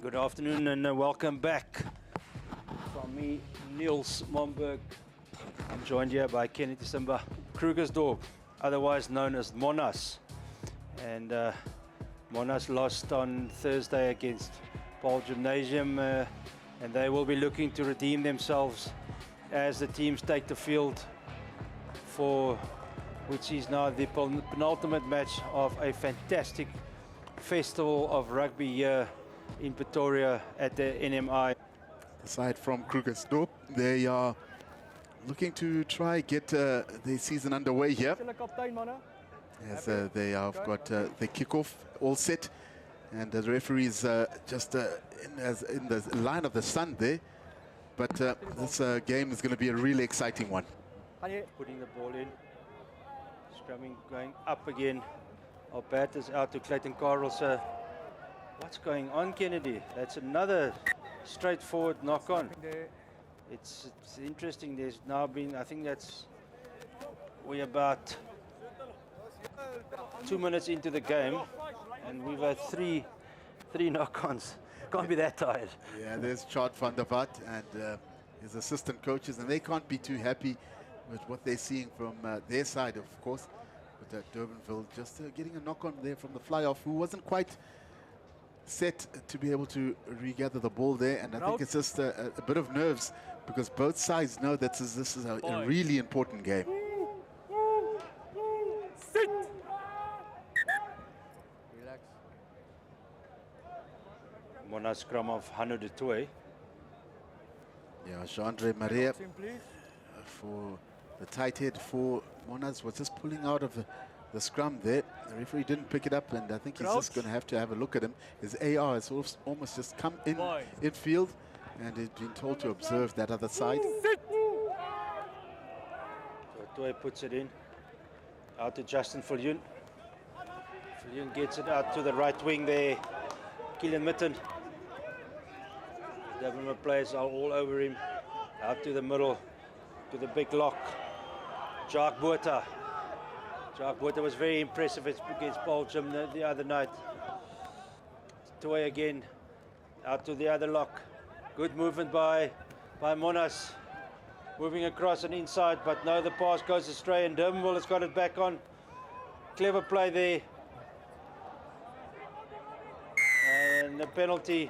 Good afternoon and welcome back from me, Niels Momberg. I'm joined here by Kennedy Simba, Krugersdorp, otherwise known as Monnas. And Monnas lost on Thursday against Paul Gymnasium and they will be looking to redeem themselves as the teams take the field for which is now the penultimate match of a fantastic festival of rugby here in Pretoria at the NMI. Aside from Krugersdorp, they are looking to try get the season underway here. As they have got the kickoff all set, and the referee is just in the line of the sun there. But this game is going to be a really exciting one. Putting the ball in, scrumming going up again. Our bat is out to Clayton Carlson. What's going on, Kennedy? That's another straightforward knock on. It's interesting. There's now been, I think we're about 2 minutes into the game, and we've had three knock-ons. Can't be that tired. Yeah, there's Chad van der Vat and his assistant coaches, and they can't be too happy with what they're seeing from their side, of course. But Durbanville just getting a knock-on there from the fly-off, who wasn't quite set to be able to regather the ball there, and I think it's just a bit of nerves because both sides know that this is a really important game. Sit. Relax. Monnas scrum of 102. Yeah, Jean-Andre Maria for the tight head for Monnas was just pulling out of the scrum there. The referee didn't pick it up, and I think he's just going to have a look at him. His AR has almost just come in field, and he's been told to observe that other side. So Toy puts it in, out to Justin Viljoen. Viljoen gets it out to the right wing there. Killian Mitten. The Durbanville players are all over him. Out to the middle, to the big lock. Jacques Botha. Jacques Botha was very impressive against Paul Gym the other night. Toy again, out to the other lock. Good movement by Monnas. Moving across and inside, but no, the pass goes astray and Durbanville has got it back on. Clever play there. And the penalty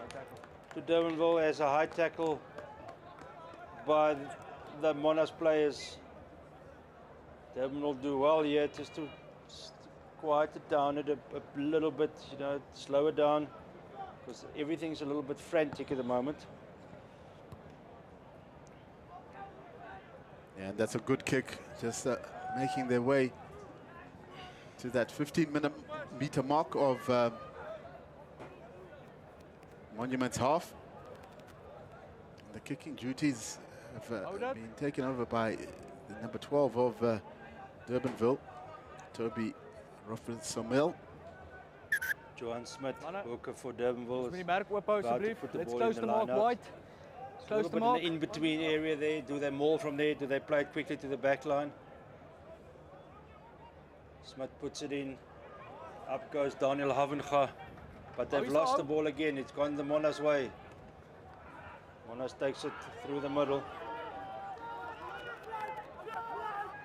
to Durbanville as a high tackle by the Monnas players. Durban will do well here just to quiet it down a little bit, slow it down, because everything's a little bit frantic at the moment. Yeah, and that's a good kick, just making their way to that 15-meter mark of Monument's half. The kicking duties have been taken over by the number 12 of Durbanville, Toby Ruffin-Somel. Johan Smith, worker for Durbanville, is Let's close the mark wide. Close the mark. In the in-between area there. Do they maul from there? Do they play it quickly to the back line? Smith puts it in. Up goes Daniel Havenga. But they've lost the ball again. It's gone the Monnas way. Monnas takes it through the middle.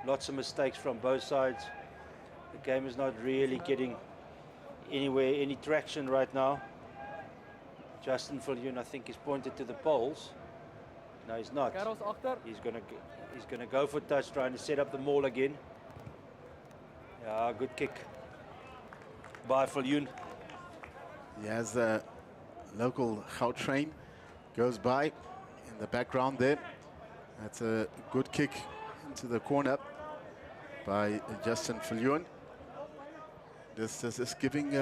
Lots of mistakes from both sides. The game is not really getting anywhere, any traction right now. Justin Viljoen, I think, is pointed to the poles. No, he's not. He's gonna go for touch, trying to set up the maul again. Yeah, good kick by Viljoen. He has the local Gautrain train goes by in the background there. That's a good kick into the corner by Justin Viljoen. This is giving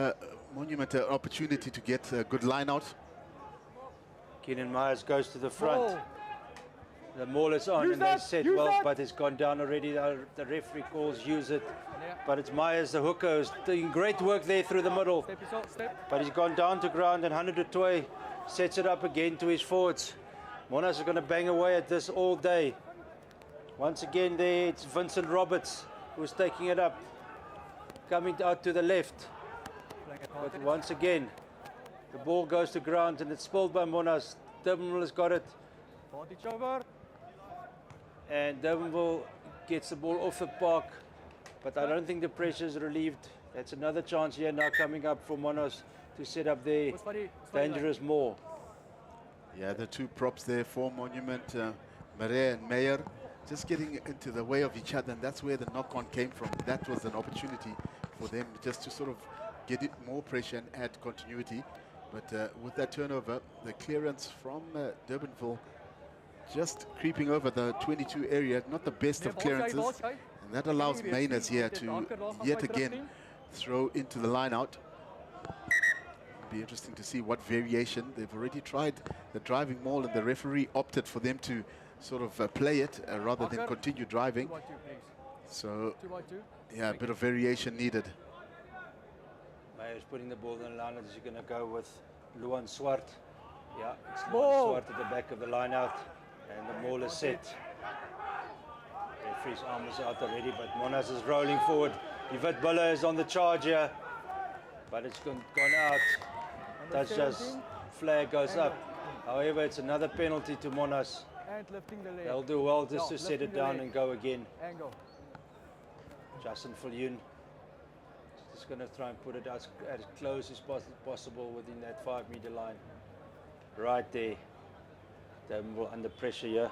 Monument an opportunity to get a good line out. Keenan Myers goes to the front. The maul is on and they said well, but it's gone down already. The referee calls use it. But it's Myers, the hooker, who's doing great work there through the middle. But he's gone down to ground, and 100 sets it up again to his forwards. Monnas is going to bang away at this all day. Once again there, it's Vincent Roberts who's taking it up. Coming out to the left. But once again, The ball goes to ground and it's spilled by Monnas. Durbanville has got it. Advantage over. And Durbanville gets the ball off the park. But I don't think the pressure is relieved. That's another chance here now coming up for Monnas to set up their dangerous maul. Yeah, the two props there for Monument, Marais and Meyer, just getting into the way of each other, and that's where the knock-on came from. That was an opportunity for them just to sort of get it more pressure and add continuity. But with that turnover, the clearance from Durbanville just creeping over the 22 area, not the best of clearances, and that allows Mainers here to yet again throw into the line out. Be interesting to see what variation. They've already tried the driving maul, and the referee opted for them to sort of play it rather than continue driving. So, yeah, a bit of variation needed. Meyer's putting the ball in the line. Is he going to go with Noord Suid? Yeah, it's Noord Suid at the back of the line out, and the maul is set. Referee's arm is out already, but Monnas is rolling forward. Yvette Buller is on the charge here, but it's gone out. That's just flag goes up. However, it's another penalty to Monnas. They'll do well just to set it down and go again. Justin Viljoen just going to try and put it as close as possible within that 5-meter line. Right there. They're under pressure here.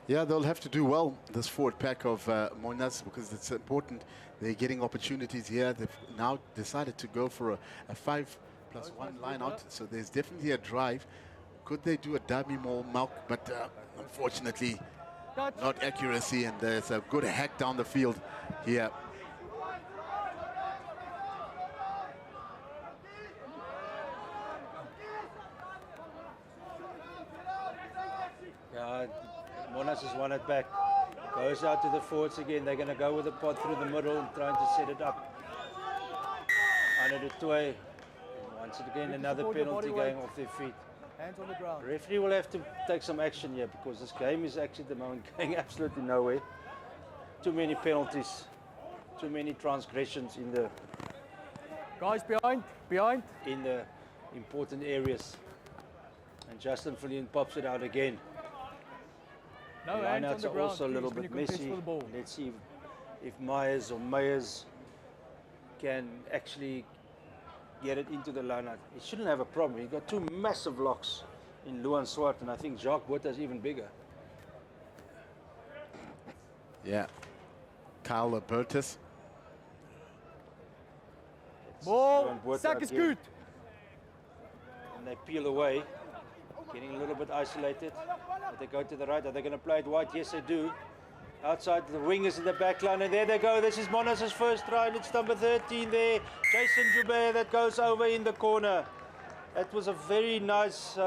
Yeah, they'll have to do well, this forward pack of Monnas, because it's important. They're getting opportunities here. They've now decided to go for a 5+1 line out, so there's definitely a drive. Could they do a dummy maul milk? But unfortunately, not accuracy, and there's a good hack down the field here. Monnas has won it back. Goes out to the forwards again. They're going to go with the pot through the middle and trying to set it up. Under the toy. And once again, another penalty going off their feet. Hands on the ground. The referee will have to take some action here, because this game is actually at the moment going absolutely nowhere. Too many penalties. Too many transgressions in the Guys behind. in the important areas. And Justin Viljoen pops it out again. No the hands on lineouts the are ground. also a little bit messy. Let's see if Myers or Meyers can actually get it into the lineout. He shouldn't have a problem. He's got two massive locks in Noord Suid, and I think Jacques Botha is even bigger. Yeah, Kyle Bertus. Ball, sack is good. And they peel away, getting a little bit isolated. But they go to the right. Are they going to play it wide? Yes, they do. Outside, the wingers in the back line, and there they go. This is Monnas' first try, and it's number 13 there. Jason Joubert that goes over in the corner. That was a very nice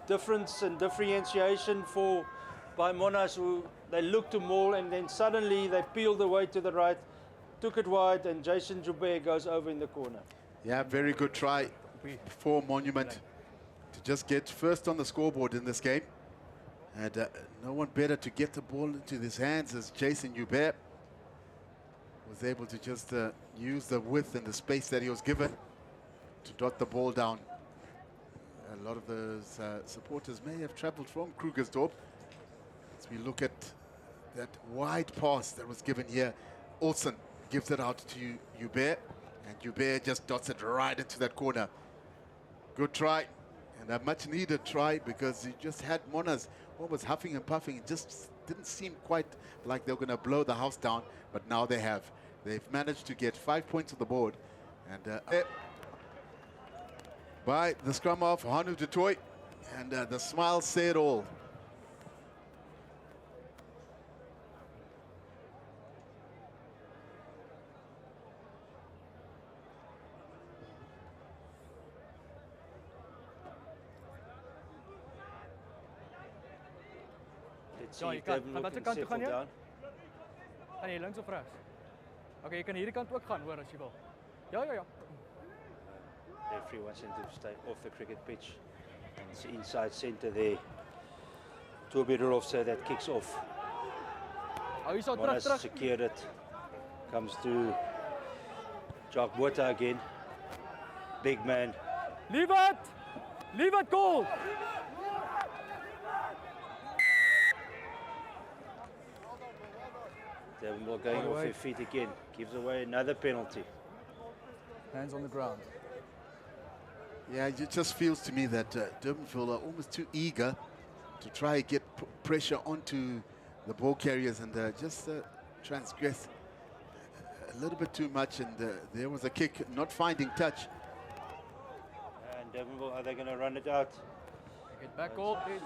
difference and differentiation by Monnas, who they looked to maul, and then suddenly they peeled away to the right, took it wide, and Jason Joubert goes over in the corner. Yeah, very good try for Monument to just get first on the scoreboard in this game. And no one better to get the ball into his hands as Jason Joubert was able to just use the width and the space that he was given to dot the ball down. A lot of those supporters may have traveled from Krugersdorp. As we look at that wide pass that was given here, Olsen gives it out to Joubert, and Joubert just dots it right into that corner. Good try, and a much needed try, because he just had Monnas almost huffing and puffing. It just didn't seem quite like they were going to blow the house down, but now they have. They've managed to get 5 points on the board, and by the scrum of Hanu du Toit, and the smile say it all. Let's see if Durbanville can settle down. Gaan jy links of regs? Okay, jy kan hierdie kant ook gaan hoor as jy wil. Ja. Referee wants him to stay off the cricket pitch. And it's inside centre there. Toby Rudolfse that kicks off. Monnas secured it. Comes to Jacques Botha again. Big man. Leave it! Leave it, goal! Durbanville going off their feet again. Gives away another penalty. Hands on the ground. Yeah, it just feels to me that Durbanville are almost too eager to try and get pressure onto the ball carriers and just transgress a little bit too much. And there was a kick, not finding touch. And Durbanville, are they going to run it out? Get back, goal, please.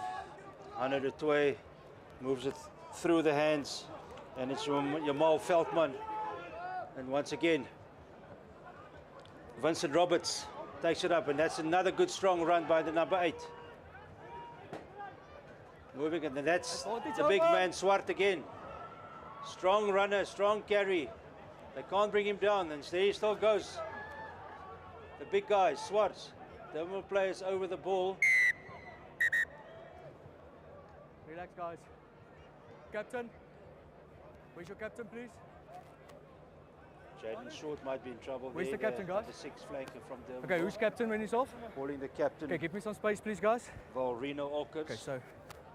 Hunter de Toy moves it through the hands. And it's your Maul Veldman. And once again, Vincent Roberts takes it up, and that's another good strong run by the number 8. Moving it, and that's the big man Swart again. Strong runner, strong carry. They can't bring him down, and there he still goes. The big guy, Swart. Durbanville players over the ball. Relax, guys. Captain. Where's your captain, please? Jaden Short might be in trouble. Where's the captain, guys? The 6th flanker from Durbanville. Okay, who's captain when he's off? Calling the captain. Okay, give me some space, please, guys. Valrino Orchids. Okay, so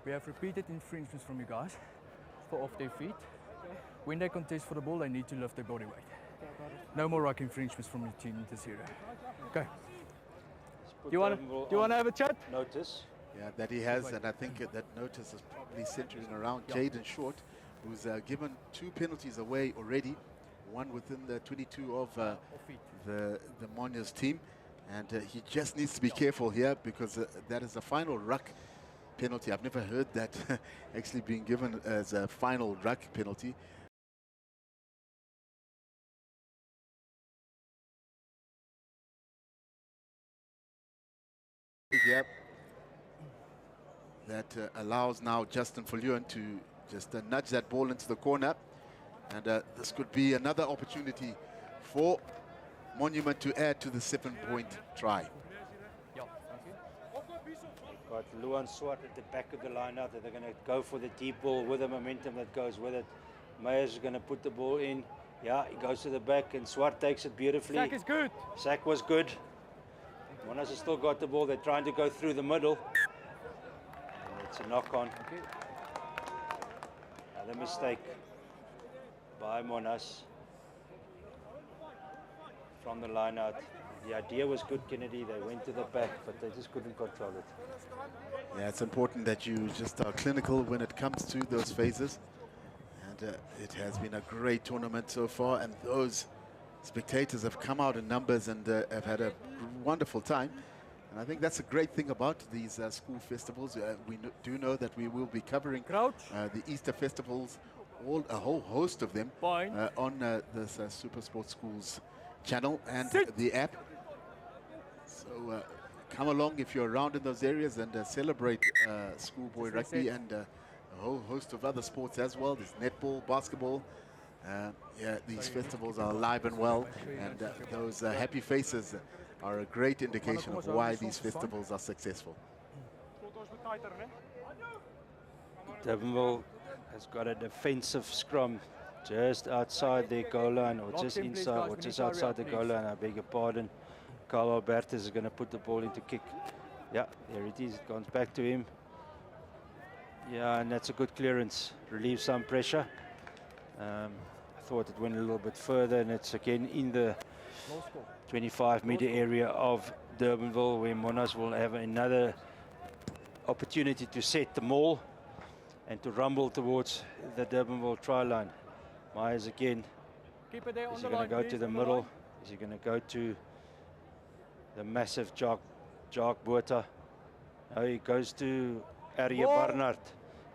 we have repeated infringements from you guys for off their feet. When they contest for the ball, they need to lift their body weight. No more ruck infringements from your team this year. Okay. Do you want to have a chat? Notice. Yeah, that he has, and I think that notice is probably centering around Jaden Short, who's given 2 penalties away already, one within the 22 of the Monnas team, and he just needs to be careful here because that is the final ruck penalty. I've never heard that actually being given as a final ruck penalty. Yep. That allows now Justin Viljoen to just nudge that ball into the corner, and this could be another opportunity for Monument to add to the 7-point try. Got Luan Swart at the back of the line out. They're going to go for the deep ball with the momentum that goes with it. Meyers is going to put the ball in. Yeah, he goes to the back, and Swart takes it beautifully. Sack is good. Sack was good. Monnas has still got the ball. They're trying to go through the middle. And it's a knock-on. Okay. Another mistake by Monnas from the line out. The idea was good, Kennedy. They went to the back, but they just couldn't control it. Yeah, it's important that you just are clinical when it comes to those phases. And it has been a great tournament so far, and those spectators have come out in numbers and have had a wonderful time. And I think that's a great thing about these school festivals. We do know that we will be covering the Easter festivals, a whole host of them, on this Super Sports Schools channel and the app. So come along if you're around in those areas and celebrate Schoolboy Rugby and a whole host of other sports as well. There's netball, basketball. Yeah, these festivals are alive and well, and those happy faces are a great indication of why these festivals are successful. Durbanville has got a defensive scrum just outside their goal line, or just inside, or just outside the goal line, I beg your pardon. Carl Albertus is going to put the ball into kick. Yeah, there it is, it comes back to him. Yeah, and that's a good clearance, relieves some pressure. I thought it went a little bit further, and it's again in the 25-meter area of Durbanville, where Monnas will have another opportunity to set the maul and to rumble towards the Durbanville try line. Myers again. Keep it there on Is the he going to line, go to the middle? Is he going to go to the massive Jacques Botha? No, he goes to Arya Barnard,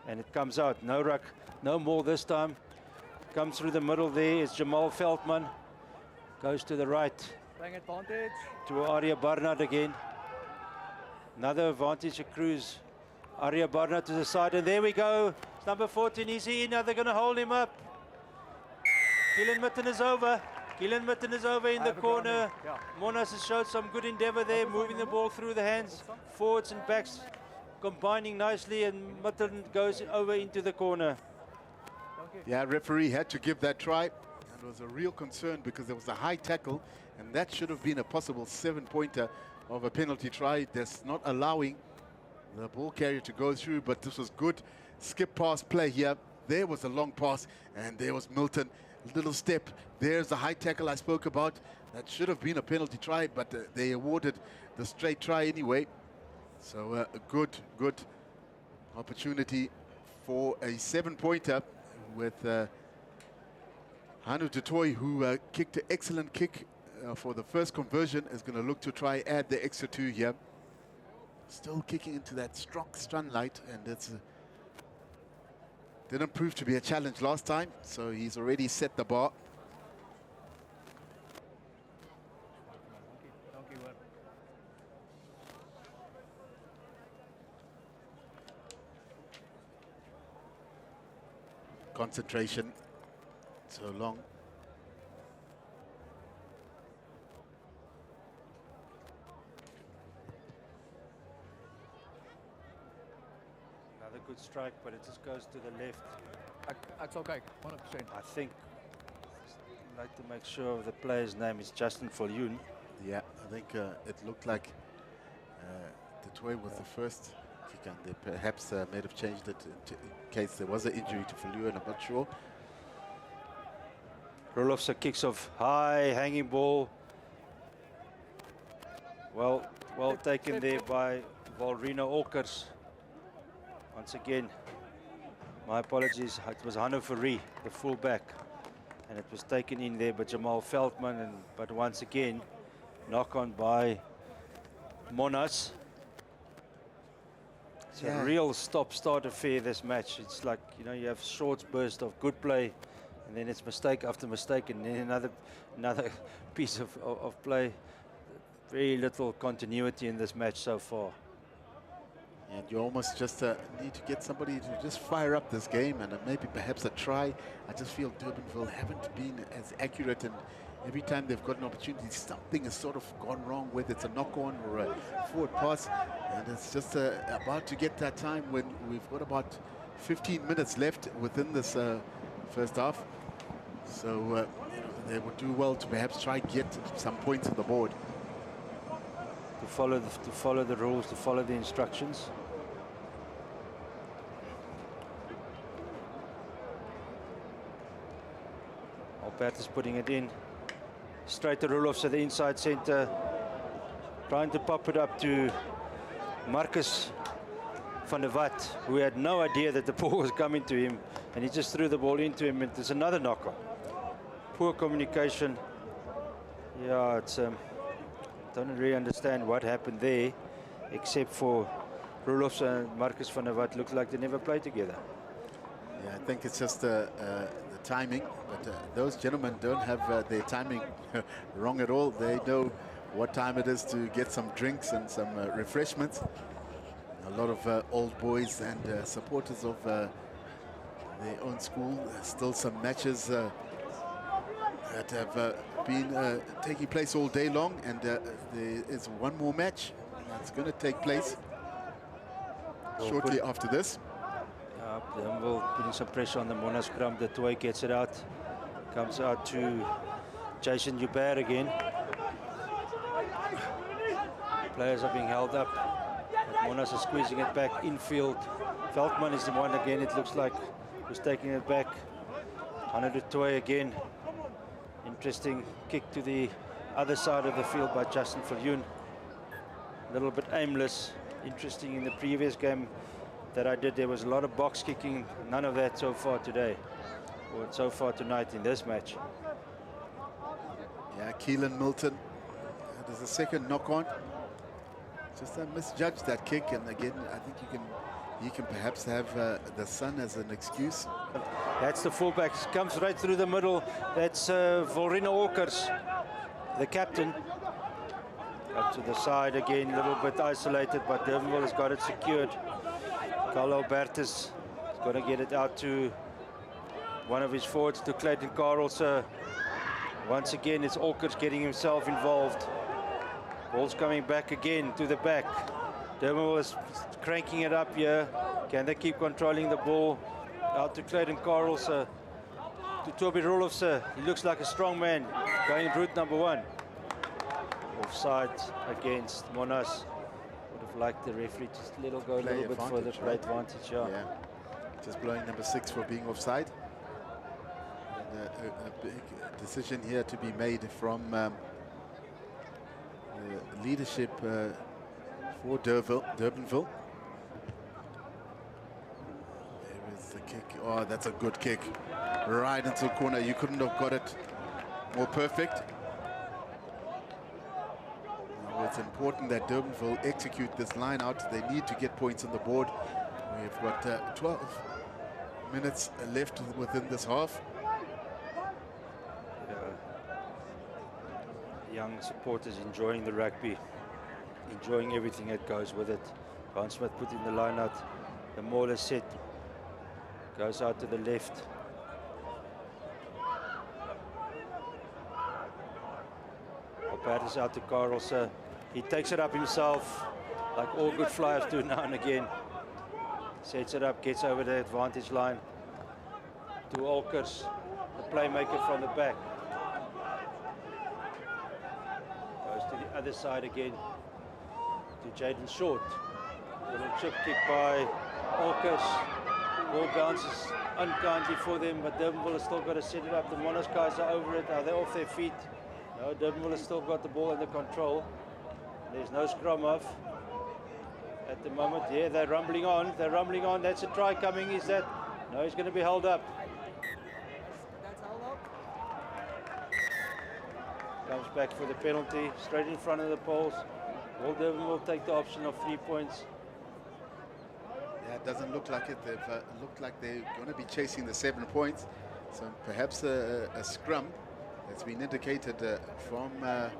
and it comes out. No ruck, no more this time. Comes through the middle there is Jamal Veldman. Goes to the right. Playing advantage. To Arya Barnard again. Another advantage accrues. Arya Barnard to the side, and there we go. It's number 14, is he in? Now they're going to hold him up. Gillen Mitten is over. Gillen Mitten is over in the corner. Monnas has showed some good endeavor there, moving the ball through the hands, forwards and backs, combining nicely, and Mitten goes over into the corner. Yeah, referee had to give that try. And was a real concern because there was a high tackle, and that should have been a possible 7-pointer of a penalty try. That's not allowing the ball carrier to go through, but this was good skip pass play here. There was a long pass, and there was Milton. Little step. There's the high tackle I spoke about. That should have been a penalty try, but they awarded the straight try anyway. So a good opportunity for a 7-pointer with Hanu Tutoy, who kicked an excellent kick for the first conversion, is going to look to try add the extra 2 here. Still kicking into that strong sunlight, and it's didn't prove to be a challenge last time, so he's already set the bar. Concentration so long. Another good strike, but it just goes to the left. That's okay, 100%. I think I'd like to make sure the player's name is Justin Viljoen. Yeah, I think it looked like the Toy was the first kick, and they perhaps may have changed it in case there was an injury to Viljoen, I'm not sure. Rolofse kicks off high, hanging ball. Well taken there by Valrina Olkers. Once again, my apologies, it was Hannover, the fullback, and it was taken in there by Jamal Veldman, but once again, knock on by Monnas. It's a real stop-start affair, this match. It's like, you know, you have short bursts of good play, and then it's mistake after mistake, and then another piece of play. Very little continuity in this match so far. And you almost just need to get somebody to just fire up this game, and maybe perhaps a try. I just feel Durbanville haven't been as accurate, and every time they've got an opportunity, something has sort of gone wrong, whether it's a knock-on or a forward pass. And it's just about to get that time when we've got about 15 minutes left within this first half. So you know, they would do well to perhaps try and get some points on the board. To follow the rules, to follow the instructions. Albert is putting it in. Straight to Rolofse to the inside center. Trying to pop it up to Marcus van der Walt, who had no idea that the ball was coming to him, and he just threw the ball into him, and there's another knock-on. Poor communication. Yeah, it's don't really understand what happened there, except for Rolofse and Marcus van der Walt look like they never played together. Yeah, I think it's just the timing, but those gentlemen don't have their timing wrong at all. They know what time it is to get some drinks and some refreshments. A lot of old boys and supporters of their own school. Still some matches that have been taking place all day long, and there is one more match that's going to take place shortly after this. Durbanville putting some pressure on the Monnas scrum. The Toy gets it out, comes out to Jason Joubert again. Players are being held up. Monnas is squeezing it back infield. Veldman is the one again, it looks like, who's taking it back. Hanu Toy again. Interesting kick to the other side of the field by Justin Viljoen. A little bit aimless. Interesting, in the previous game that I did, there was a lot of box kicking. None of that so far today, or so far tonight in this match. Yeah, Keelan Milton. There's a second knock-on. Just misjudged that kick, and again, I think you can perhaps have the sun as an excuse. That's the fullback, comes right through the middle. That's Valrina Olkers, the captain. Up to the side again, a little bit isolated, but Durbanville has got it secured. Carl Albertus is going to get it out to one of his forwards, to Clayton Carlse. Once again, it's Olkers getting himself involved. Ball's coming back again to the back. Durbanville is cranking it up here. Can they keep controlling the ball? Out to Clayton Carlse. to Toby Rolofse. He looks like a strong man going route number 1. Offside against Monnas. Would have liked the referee just let it go a little bit further. Play advantage, yeah. Just blowing number 6 for being offside. And a big decision here to be made from leadership for Durbanville. There is the kick. Oh, that's a good kick. Right into the corner. You couldn't have got it more perfect. Now it's important that Durbanville execute this line out. They need to get points on the board. We've got 12 minutes left within this half. Young supporters enjoying the rugby, enjoying everything that goes with it. Van Smith put in the line out. The maul is set. Goes out to the left. Albertus out to Carlse. He takes it up himself, like all good flyers do now and again. Sets it up, gets over the advantage line to Olkers, the playmaker from the back. Goes to the other side again to Jaden Short. Little chip kick by Olkers. Ball bounces unkindly for them, but Durbanville has still got to set it up. The Monnas guys are over it. Are they off their feet? No, Durbanville has still got the ball under control. There's no scrum off at the moment. Yeah, they're rumbling on. They're rumbling on. That's a try coming. Is that? No, he's going to be held up. That's held up. Comes back for the penalty, straight in front of the poles. Will Durbanville take the option of 3 points? Yeah, it doesn't look like it. They've looked like they're going to be chasing the 7 points. So perhaps a scrum that's been indicated from the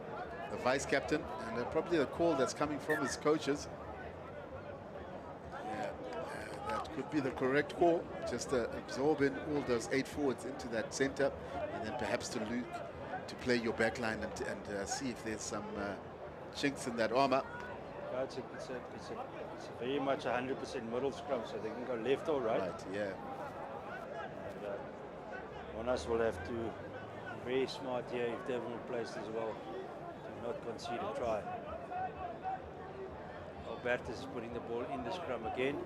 vice captain, and probably the call that's coming from his coaches. Yeah, that could be the correct call. Just absorbing all those 8 forwards into that center, and then perhaps to play your backline and see if there's some chinks in that armor. No, it's very much 100% middle scrum, so they can go left or right. Right, yeah. And, Monnas will have to be very smart here if Durbanville plays as well to not concede a try. Albertus is putting the ball in the scrum again.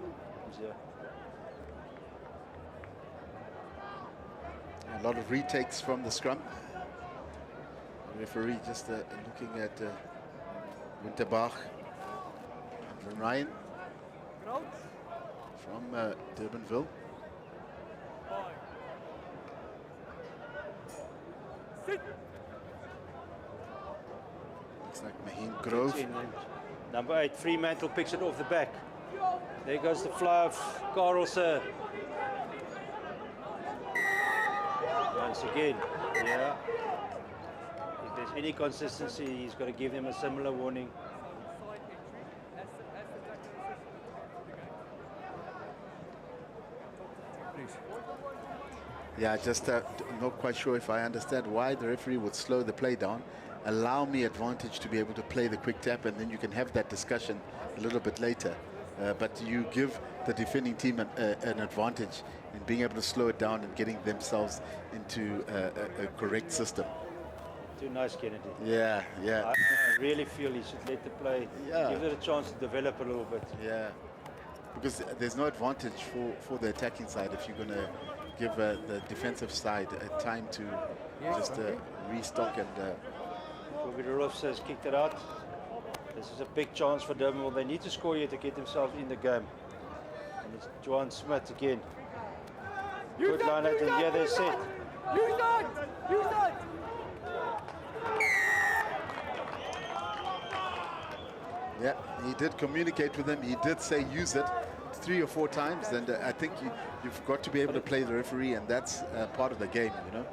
A lot of retakes from the scrum. The referee just looking at Winterbach and Ryan from Durbanville. Looks like Maheen Grove. Number 8, Fremantle picks it off the back. There goes the fly of Carlse. Once again, yeah. If there's any consistency, he's got to give them a similar warning. Yeah, just not quite sure if I understand why the referee would slow the play down, allow me advantage to be able to play the quick tap, and then you can have that discussion a little bit later. But you give the defending team an advantage in being able to slow it down and getting themselves into a correct system. Too nice, Kennedy. Yeah, yeah. I really feel he should let the play, give it a chance to develop a little bit. Yeah, because there's no advantage for the attacking side if you're going to give the defensive side a time to just restock and... Provincial-level has kicked it out. This is a big chance for Durbanville. They need to score here to get themselves in the game. And it's Johan Smith again. Good line out, and here they're set. Use that! Use that! Yeah, he did communicate with them. He did say use it 3 or 4 times, and I think you've got to be able to play the referee, and that's part of the game, you know.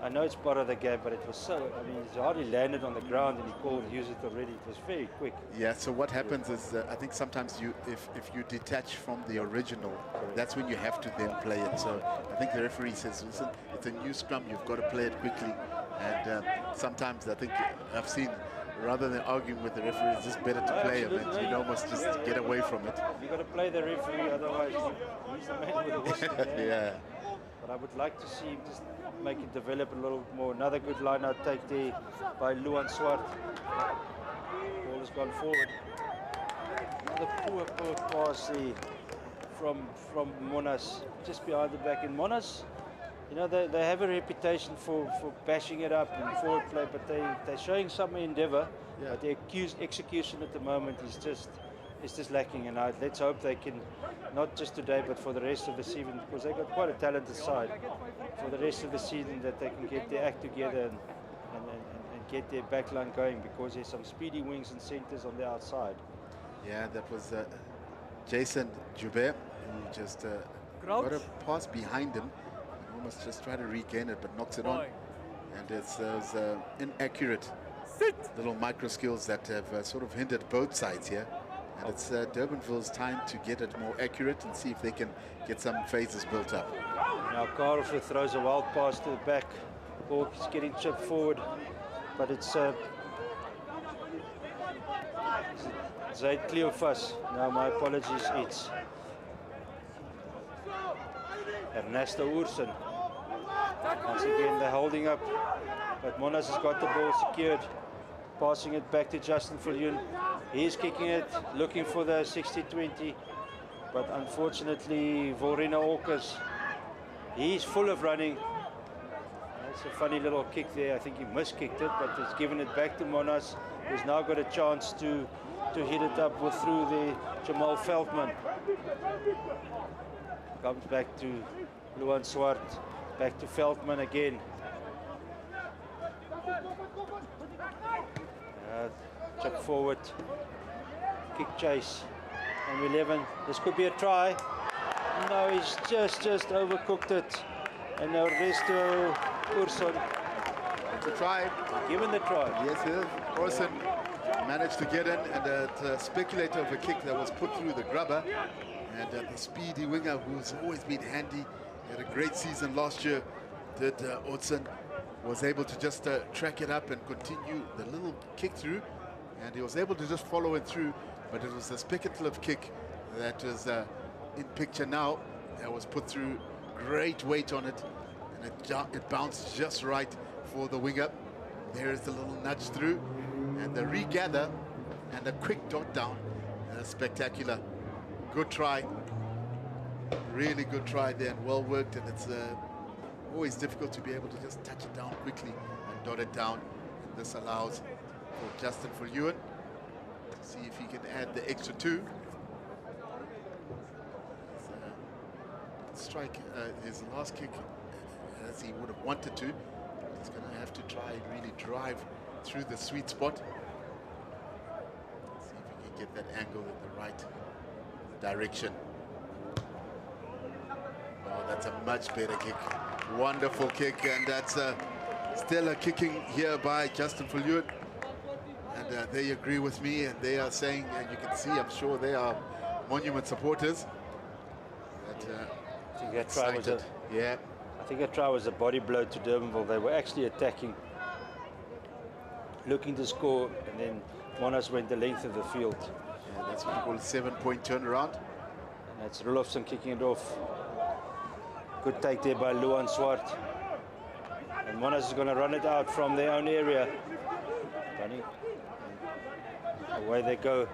I know it's part of the game, but it was so, I mean, he's hardly landed on the ground and he called use it already. It was very quick. Yeah, so what happens is I think sometimes if you detach from the original, that's when you have to then play it. So I think the referee says, listen, it's a new scrum, you've got to play it quickly. And sometimes I think I've seen, rather than arguing with the referee, it's just better to play him and you almost just get away from it. You've got to play the referee, otherwise he's the man with the whistle. Yeah. But I would like to see him just make it develop a little more. Another good line out take there by Noord Suid. Ball has gone forward. Another poor pass there from Monnas, just behind the back. In Monnas, you know, they have a reputation for bashing it up and forward play, but they're showing some endeavour. Yeah. But their execution at the moment is just lacking, and let's hope they can, not just today but for the rest of the season, because they've got quite a talented side, for the rest of the season, that they can get their act together and get their backline going, because there's some speedy wings and centres on the outside. Yeah, that was Jason Joubert, who just got a pass behind him. He almost just tried to regain it, but knocks it on. And it's those inaccurate little micro skills that have sort of hindered both sides here. And it's Durbanville's time to get it more accurate and see if they can get some phases built up. Now Karlsruhe throws a wild pass to the back. Ball is getting chipped forward, but it's Zaid Cleofas. No, my apologies, it's Ernesto Ursen. Once again, they're holding up, but Monnas has got the ball secured. Passing it back to Justin Viljoen. He's kicking it, looking for the 60-20, but unfortunately, Volrina Orkers, he's full of running. It's a funny little kick there. I think he miskicked it, but he's given it back to Monnas, who's now got a chance to hit it up through the Jamal Veldman. Comes back to Noord Suid, back to Veldman again. Chip forward, kick chase, and 11. This could be a try. No, he's just overcooked it. And now Ernesto Ursen. It's a try. Given the try. Yes, it is. Ursen managed to get in, and a speculator of a kick that was put through the grubber. And the speedy winger, who's always been handy, had a great season last year, did Ursen, was able to just track it up and continue the little kick through. And he was able to just follow it through, but it was a speculative kick that was in picture now. That was put through, great weight on it, and it bounced just right for the winger. There is the little nudge through, and the regather, and a quick dot down. Spectacular. Good try. Really good try there, and well worked, and it's always difficult to be able to just touch it down quickly and dot it down. And this allows for Justin Viljoen to see if he can add the extra 2. Strike his last kick as he would have wanted to. He's going to have to try and really drive through the sweet spot. See if he can get that angle in the right direction. Oh, that's a much better kick. Wonderful kick, and that's stellar kicking here by Justin Viljoen. And they agree with me, and they are saying, and you can see, I'm sure they are Monument supporters. I think that try was I think that try was a body blow to Durbanville. They were actually attacking, looking to score, and then Monnas went the length of the field. Yeah, that's what you call a 7-point turnaround. And that's Rulofsson kicking it off. Good take there by Noord Suid. And Monnas is going to run it out from their own area. Danny. Away they go.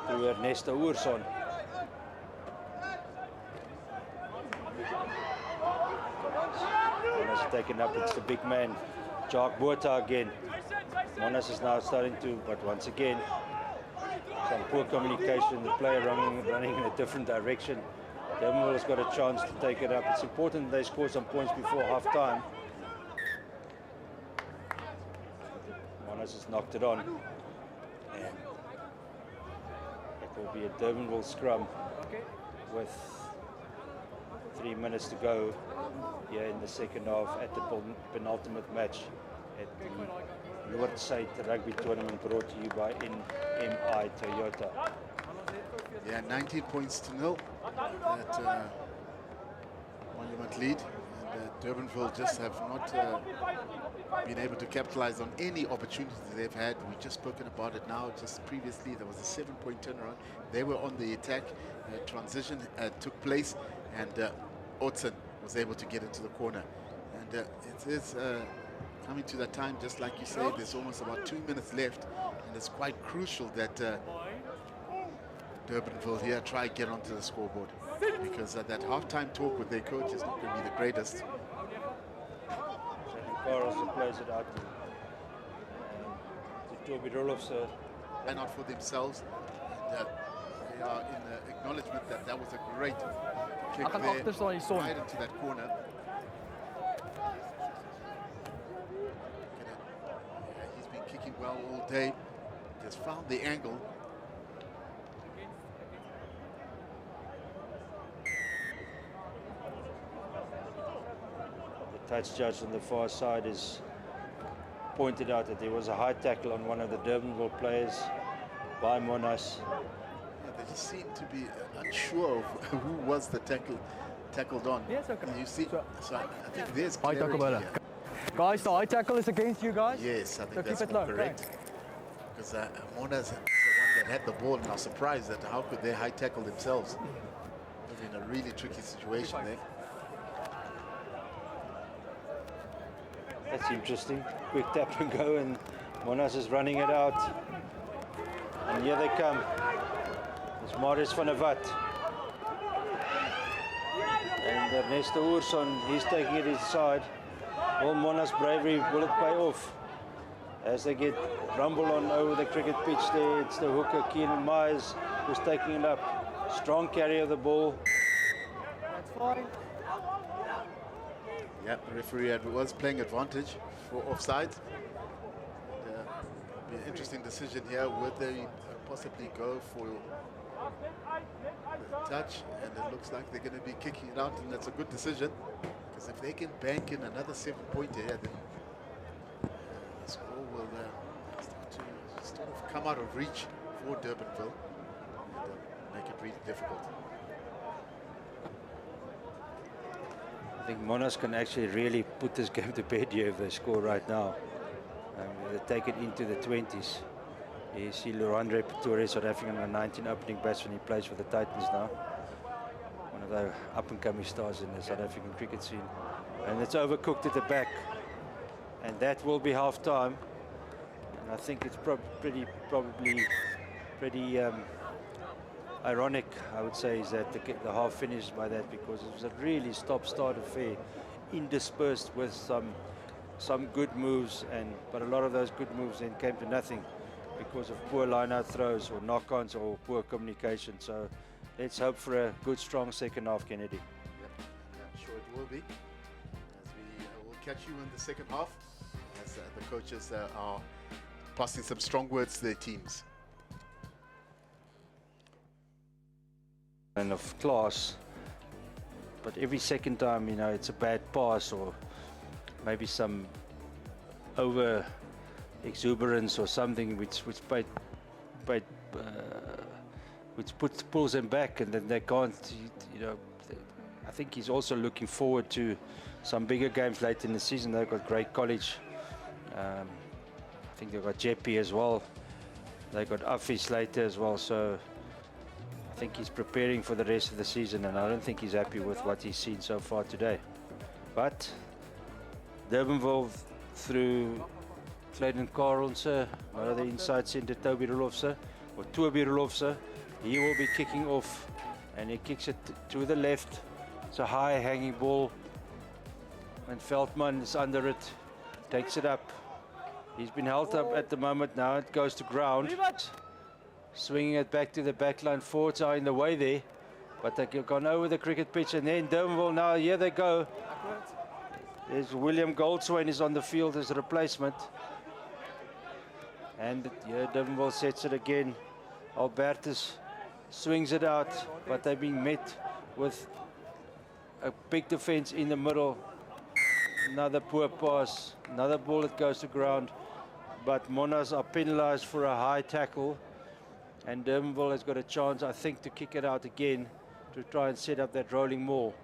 Through Ernesto Ursen. Monnas is taken up, it's the big man, Jacques Botha again. Monnas is now starting to, but once again, some poor communication, the player running in a different direction. Durbanville has got a chance to take it up. It's important they score some points before half-time. Monnas has knocked it on. And it will be a Durbanville scrum with 3 minutes to go here in the second half at the penultimate match at the Noord Suid Rugby Tournament, brought to you by NMI Toyota. Yeah, 19 points to 0 at Monument lead, and Durbanville just have not been able to capitalize on any opportunities they've had. We've just spoken about it now. Just previously, there was a 7-point turnaround. They were on the attack. Transition took place, and Otson was able to get into the corner. And it is coming to that time, just like you say, there's almost about 2 minutes left, and it's quite crucial that Durbanville here try to get onto the scoreboard, because that halftime talk with their coach is not going to be the greatest. Carlson plays it out to Toby Roloff, so Why not for themselves? And, they are in acknowledgement that that was a great kick gaan there, agter staan die son. right into that corner. He's been kicking well all day. Just found the angle. the touch judge on the far side has pointed out that there was a high tackle on one of the Durbanville players by Monnas. Yeah, they just seem to be unsure of who was the tackled on. Yes, okay. You see, so I think there's High tackle clarity by here. Guys, the high tackle is against you guys. Yes, I So think keep that's it more low, correct. Because Monnas is the one that had the ball, and I was surprised that how could they high tackle themselves. They're in a really tricky situation there. That's interesting. Quick tap and go, and Monnas is running it out. And here they come. It's Marius van der Walt. And Ernesto Oorson, he's taking it inside. Will Monnas' bravery, will it pay off? As they get rumble on over the cricket pitch there, it's the hooker, Keenan Myers, who's taking it up. Strong carry of the ball. That's fine. Yeah, the referee was playing advantage for offside. Be an interesting decision here. Would they possibly go for the touch? And it looks like they're going to be kicking it out, and that's a good decision. Because if they can bank in another 7-pointer here, then the score will start to sort of come out of reach for Durbanville and make it really difficult. I think Monnas can actually really put this game to bed here if they score right now. They take it into the 20s. You see Lorandre Pretorius, South African under 19 opening batsman. He plays for the Titans now. One of the up-and-coming stars in the South African cricket scene. And it's overcooked at the back. And that will be half-time. And I think it's probably pretty ironic, I would say, is that the half finished by that, because it was a really stop-start affair, interspersed with some good moves, but a lot of those good moves then came to nothing because of poor line-out throws or knock-ons or poor communication. So let's hope for a good, strong second half, Kennedy. Yep, I'm sure it will be. As we will catch you in the second half, as the coaches are passing some strong words to their teams. And of class, but every second time, you know, it's a bad pass or maybe some over exuberance or something which pulls them back, and then they can't, you know. I think he's also looking forward to some bigger games later in the season. They've got great college. I think they've got Jeppy as well. They've got Affis later as well. So I think he's preparing for the rest of the season, and I don't think he's happy with what he's seen so far today. But Durbanville through Clayton Carlson, one of the inside centre, Toby Roloff, or Toby Roloff, he will be kicking off, and he kicks it to the left. It's a high hanging ball, and Veldman is under it, takes it up. He's been held up at the moment. Now it goes to ground. Swinging it back to the backline. Forwards are in the way there, but they've gone over the cricket pitch, and then Durbanville now, here they go. There's William Goldswain is on the field as a replacement. And here Durbanville sets it again. Albertus swings it out, but they're being met with a big defense in the middle. Another poor pass, another ball that goes to ground, but Monnas are penalized for a high tackle. And Durbanville has got a chance, I think, to kick it out again to try and set up that rolling maul.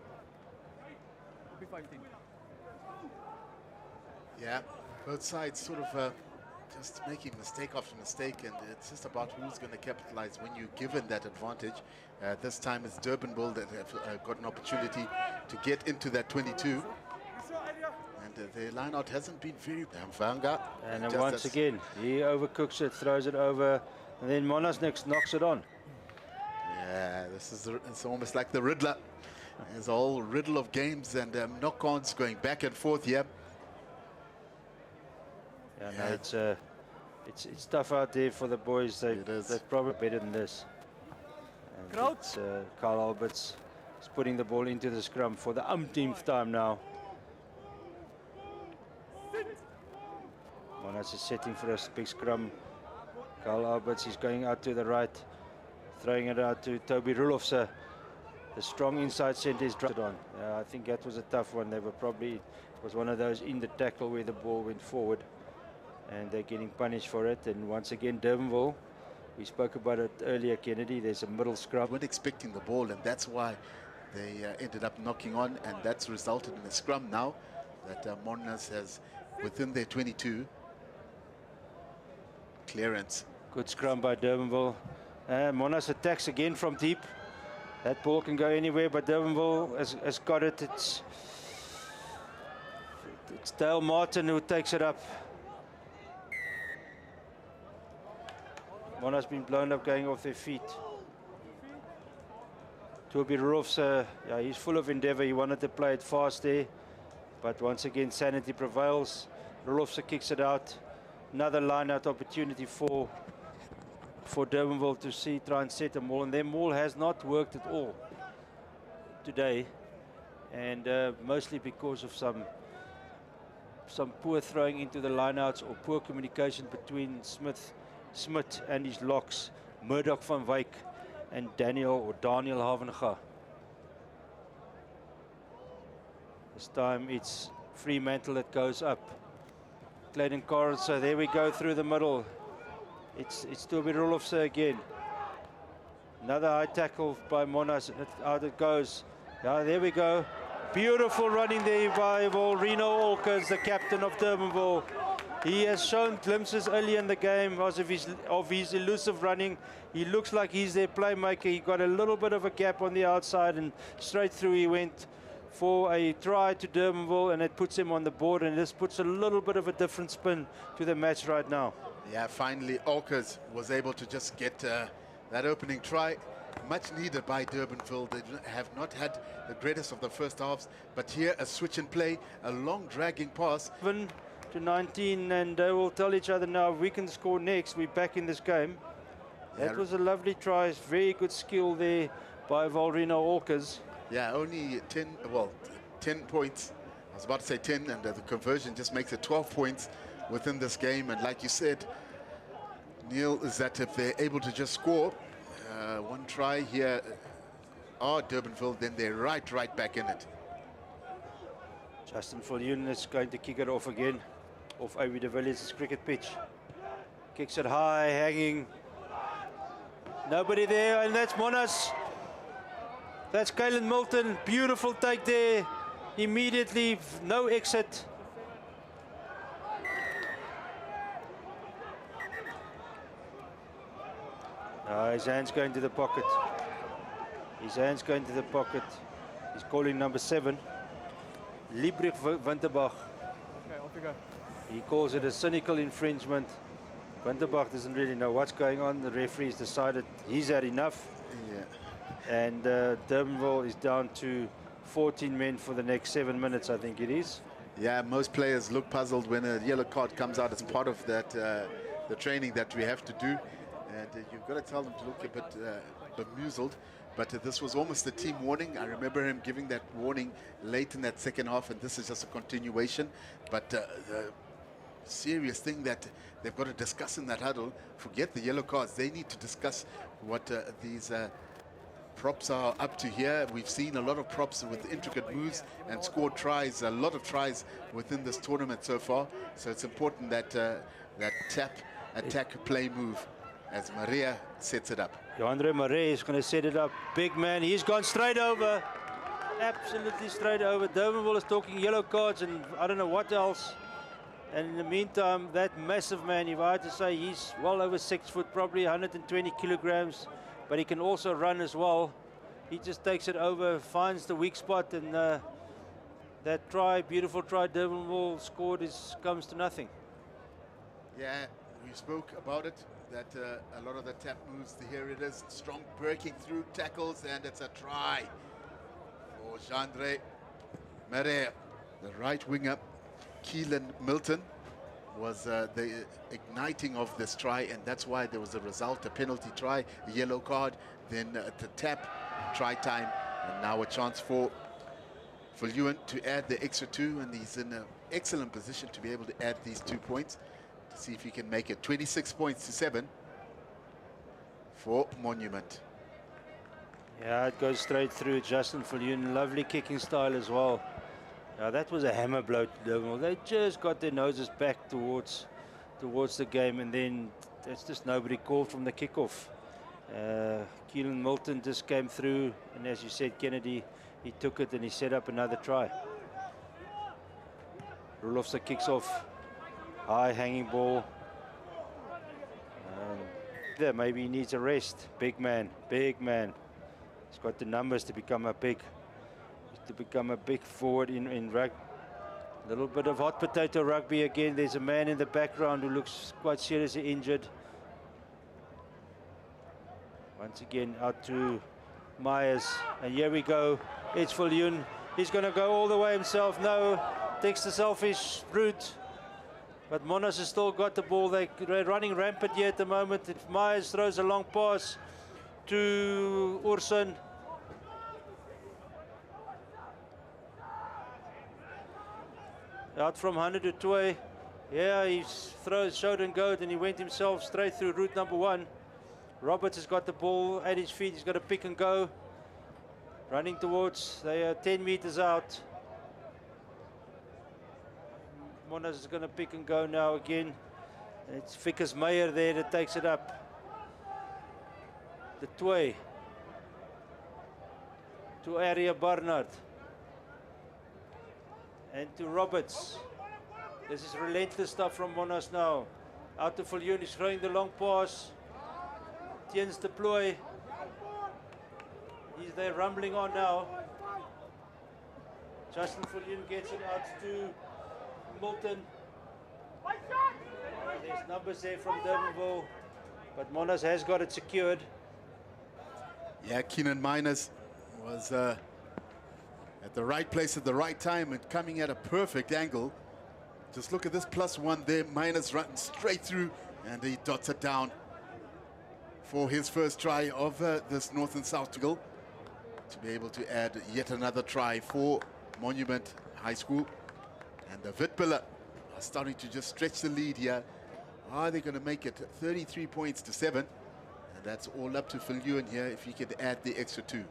Yeah, Both sides sort of just making mistake after mistake, and it's just about who's going to capitalize when you're given that advantage. This time it's Durbanville that have got an opportunity to get into that 22. And their line-out hasn't been very Mvanga. And then once again, he overcooks it, throws it over, and then Monnas next knocks it on. Yeah, it's almost like the Riddler. There's a whole riddle of games and knock-ons going back and forth here. Yeah, no, it's tough out there for the boys. They're probably better than this. And it's, Carl Alberts is putting the ball into the scrum for the umpteenth time now. Monnas is setting for a big scrum. Carl Alberts is going out to the right, throwing it out to Toby Rulofse. The strong inside centre is dropped on. I think that was a tough one. They were probably, it was one of those in the tackle where the ball went forward. And they're getting punished for it. And once again, Durbanville, we spoke about it earlier, Kennedy, there's a middle scrum. Weren't expecting the ball, and that's why they ended up knocking on, and that's resulted in a scrum now that Monnas has within their 22. Clearance. Good scrum by Durbanville. Monnas attacks again from deep. That ball can go anywhere, but Durbanville has got it. It's Dale Martin who takes it up. Monnas been blown up going off their feet. Toby Rulofse, yeah, he's full of endeavour. He wanted to play it fast there, but once again sanity prevails. Rulofse kicks it out. Another line-out opportunity for Durbanville to try and set a maul, and their maul has not worked at all today, and mostly because of some poor throwing into the line-outs or poor communication between Smith and his locks, Murdoch van Wyk and Daniel Havenga. This time it's Fremantle that goes up. Clayton Carl, so there we go through the middle. It's Toby Rulofse again. Another high tackle by Monnas. Out it goes. Yeah, there we go. Beautiful running there by Reno Olkers, the captain of Durbanville. He has shown glimpses early in the game of his elusive running. He looks like he's their playmaker. He got a little bit of a gap on the outside, and straight through he went for a try to Durbanville, and it puts him on the board, and this puts a little bit of a different spin to the match right now. Yeah, finally Olkers was able to just get that opening try. Much needed by Durbanville. They have not had the greatest of the first halves, but here a switch and play, a long dragging pass. 7-19, and they will tell each other now, if we can score next, we're back in this game. That was a lovely try, very good skill there by Valrino Olkers. Yeah, only 10 points. I was about to say 10, and the conversion just makes it 12 points within this game. And like you said, Neil, is that if they're able to just score one try here, Durbanville, then they're right back in it. Justin Viljoen is going to kick it off again, off Ivy de Villiers' cricket pitch. Kicks it high, hanging. Nobody there, and that's Monnas. That's Kalen Milton. Beautiful take there. Immediately, no exit. His hand's going to the pocket. His hand's going to the pocket. He's calling number 7. Liebrich Winterbach. Okay, off you go. He calls it a cynical infringement. Winterbach doesn't really know what's going on. The referee's decided he's had enough. Yeah. And Durbanville is down to 14 men for the next 7 minutes, I think it is. Yeah, most players look puzzled when a yellow card comes out as part of that the training that we have to do. And you've got to tell them to look a bit bemuseled. But this was almost a team warning. I remember him giving that warning late in that second half, and this is just a continuation. But the serious thing that they've got to discuss in that huddle, forget the yellow cards. They need to discuss what these props are up to here. We've seen a lot of props with intricate moves and scored tries, a lot of tries within this tournament so far. So it's important that that tap, attack, play move as Maria sets it up. Andre Marais is going to set it up. Big man, he's gone straight over. Absolutely straight over. Durbanville is talking yellow cards and I don't know what else. And in the meantime, that massive man, if I had to say, he's well over 6 foot, probably 120 kilograms, but he can also run as well. He just takes it over, finds the weak spot, and that try, beautiful try, Durbanville scored, comes to nothing. Yeah, we spoke about it, that a lot of the tap moves, here it is, strong breaking through tackles, and it's a try for Jandre Mere, the right winger. Keelan Milton was the igniting of this try, and that's why there was a result, a penalty try, a yellow card, then the tap, try time, and now a chance for Viljoen to add the extra 2, and he's in an excellent position to be able to add these 2 points to see if he can make it 26 points to 7 for Monument. Yeah, it goes straight through. Justin Viljoen, lovely kicking style as well. Now that was a hammer blow to Durbanville. They just got their noses back towards the game, and then that's just nobody called from the kickoff. Keelan Milton just came through, and as you said, Kennedy, he took it and he set up another try. Rulofse kicks off, high hanging ball. There, maybe he needs a rest. Big man, big man. He's got the numbers to become a big forward in rugby. A little bit of hot potato rugby again. There's a man in the background who looks quite seriously injured. Once again out to Myers, and here we go. It's Viljoen. He's going to go all the way himself. No, takes the selfish route. But Monnas has still got the ball. They're running rampant here at the moment. If Myers throws a long pass to Urson. Out from 100 to Toy. Yeah, he throws showdown goat, and he went himself straight through route number 1. Roberts has got the ball at his feet. He's got a pick and go. Running towards, they are 10 meters out. Monnas is going to pick and go now again. It's Vickers Meyer there that takes it up. The Toy. To Aria Barnard. And to Roberts. This is relentless stuff from Monnas now. Out to Viljoen, he's throwing the long pass. Tiens de Plooi. He's there rumbling on now. Justin Viljoen gets it out to Milton. There's numbers there from Durbanville, but Monnas has got it secured. Yeah, Keenan Miners was at the right place at the right time and coming at a perfect angle. Just look at this +1 there. Miners running straight through, and he dots it down for his first try of this North and South Tournament, to be able to add yet another try for Monument High School. And the Witbille are starting to just stretch the lead here. Are they going to make it 33 points to 7? And that's all up to Viljoen here if he could add the extra 2.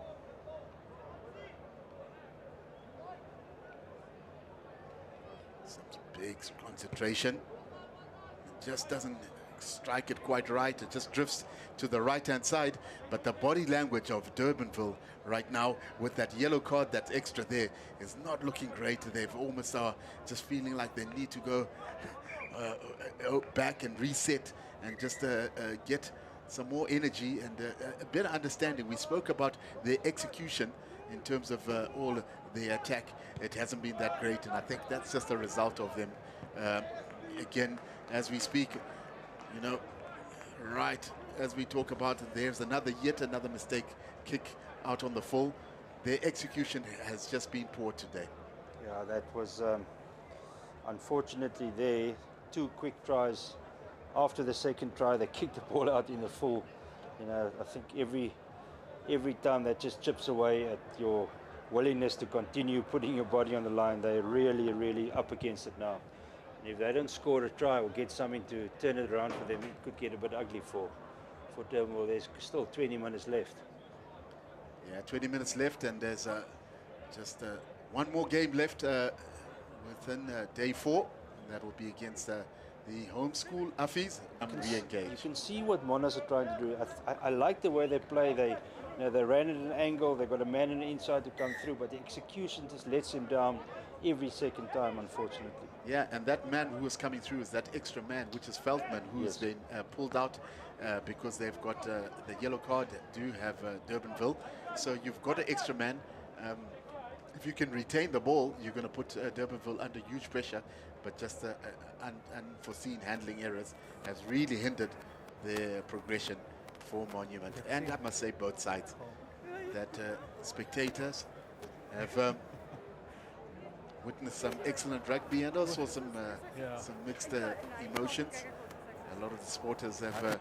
Some big concentration. It just doesn't strike it quite right. It just drifts to the right-hand side. But the body language of Durbanville right now, with that yellow card that's extra there, is not looking great. They've almost are just feeling like they need to go back and reset and just get some more energy and a better understanding. We spoke about the execution in terms of all the attack. It hasn't been that great, and I think that's just a result of them. Again, as we speak, you know, right as we talk about it, there's yet another mistake kick out on the full. Their execution has just been poor today. Yeah, that was unfortunately there. 2 quick tries. After the second try, they kicked the ball out in the full. You know, I think every time that just chips away at your willingness to continue putting your body on the line. They're really, really up against it now. And if they don't score a try or get something to turn it around for them, it could get a bit ugly for Durbanville. There's still 20 minutes left. Yeah, 20 minutes left, and there's just one more game left within day 4, and that will be against the Hoërskool Monument. You can see what Monnas are trying to do. I like the way they play. They ran at an angle. They got a man on the inside to come through, but the execution just lets him down. every second time, unfortunately. Yeah, and that man who is coming through is that extra man, which is Feldman, who's been pulled out because they've got the yellow card, do have Durbanville. So you've got an extra man. If you can retain the ball, you're going to put Durbanville under huge pressure, but just unforeseen handling errors has really hindered their progression for Monument. And I must say both sides, that spectators have witnessed some excellent rugby and also some mixed emotions. A lot of the supporters have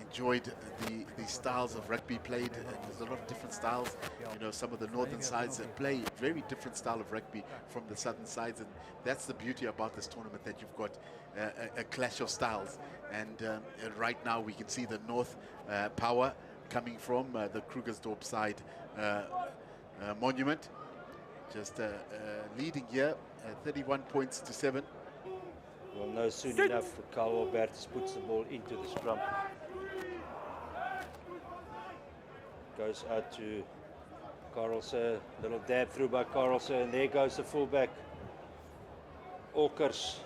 enjoyed the styles of rugby played. There's a lot of different styles. You know, some of the northern sides that play very different style of rugby from the southern sides, and that's the beauty about this tournament, that you've got a clash of styles. And right now we can see the north power coming from the Krugersdorp side Monument, just leading here 31 points to 7. We'll know soon enough. Carl Albertus puts the ball into the scrum. Goes out to Carlse, little dab through by Carlse, and there goes the fullback, Åkers.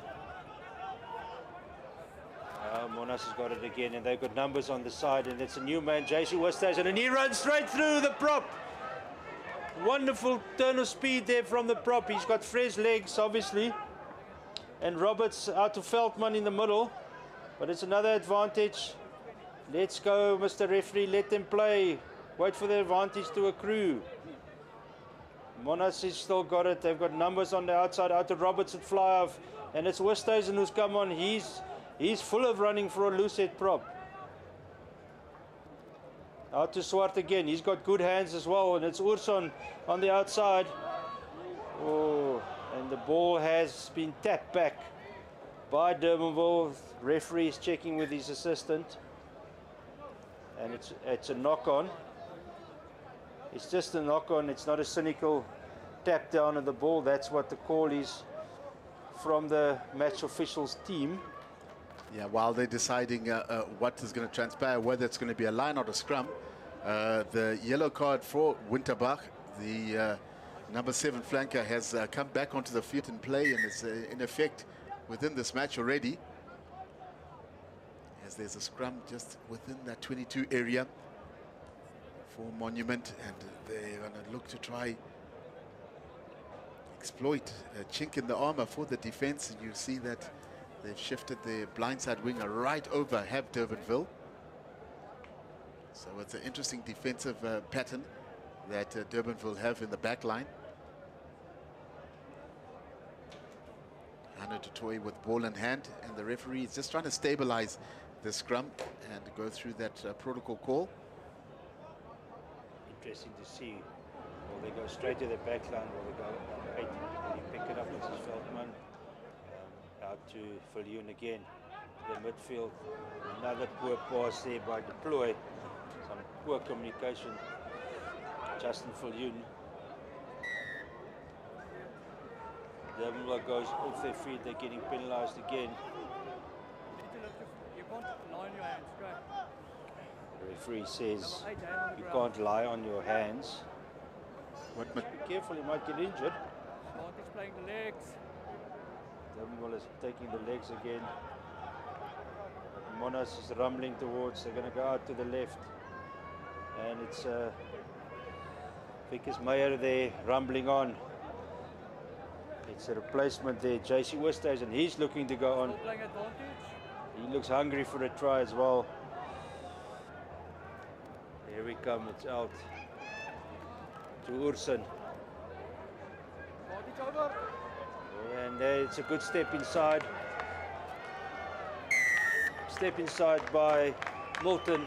Monnas has got it again, and they've got numbers on the side, and it's a new man, JC Westhuizen, and he runs straight through the prop. Wonderful turn of speed there from the prop. He's got fresh legs, obviously, and Roberts out to Feldman in the middle, but it's another advantage. Let's go, Mr. Referee, let them play. Wait for the advantage to accrue. Monnas has still got it. They've got numbers on the outside, out to Roberts and fly off, and it's Westhuizen who's come on. He's full of running for a loose head prop. Out to Swart again. He's got good hands as well, and it's Urson on the outside. Oh, and the ball has been tapped back by Durbanville. Referee is checking with his assistant, and it's a knock-on. It's just a knock-on. It's not a cynical tap down of the ball. That's what the call is from the match officials team. Yeah, while they're deciding what is going to transpire, whether it's going to be a line or a scrum, the yellow card for Winterbach, the number 7 flanker, has come back onto the field and play, and is in effect within this match already, as there's a scrum just within that 22 area for Monument, and they're going to look to try exploit a chink in the armor for the defense. And you see that they've shifted the blindside winger right over Have Durbanville. So it's an interesting defensive pattern that Durbanville have in the back line. Hannah du Toit with ball in hand, and the referee is just trying to stabilize the scrum and go through that protocol call. Interesting to see. Will they go straight to the back line? Will they go number 8? Will he pick it up? This is Feldman. Out to Viljoen again. The midfield. Another poor pass there by Deploy. Some poor communication. Justin Viljoen. Durbanville goes off their feet. They're getting penalized again. You can't lie on your hands. Go. The referee says you can't lie on your hands. Be careful, you might get injured. Martin's playing the legs. Durbanville is taking the legs again. Monnas is rumbling towards. They're going to go out to the left. And it's Vickers Meyer there rumbling on. It's a replacement there. JC Westhuizen, he's looking to go on. Playing advantage. He looks hungry for a try as well. Here we come, it's out to Urson. Martin's over. And it's a good step inside. Step inside by Milton.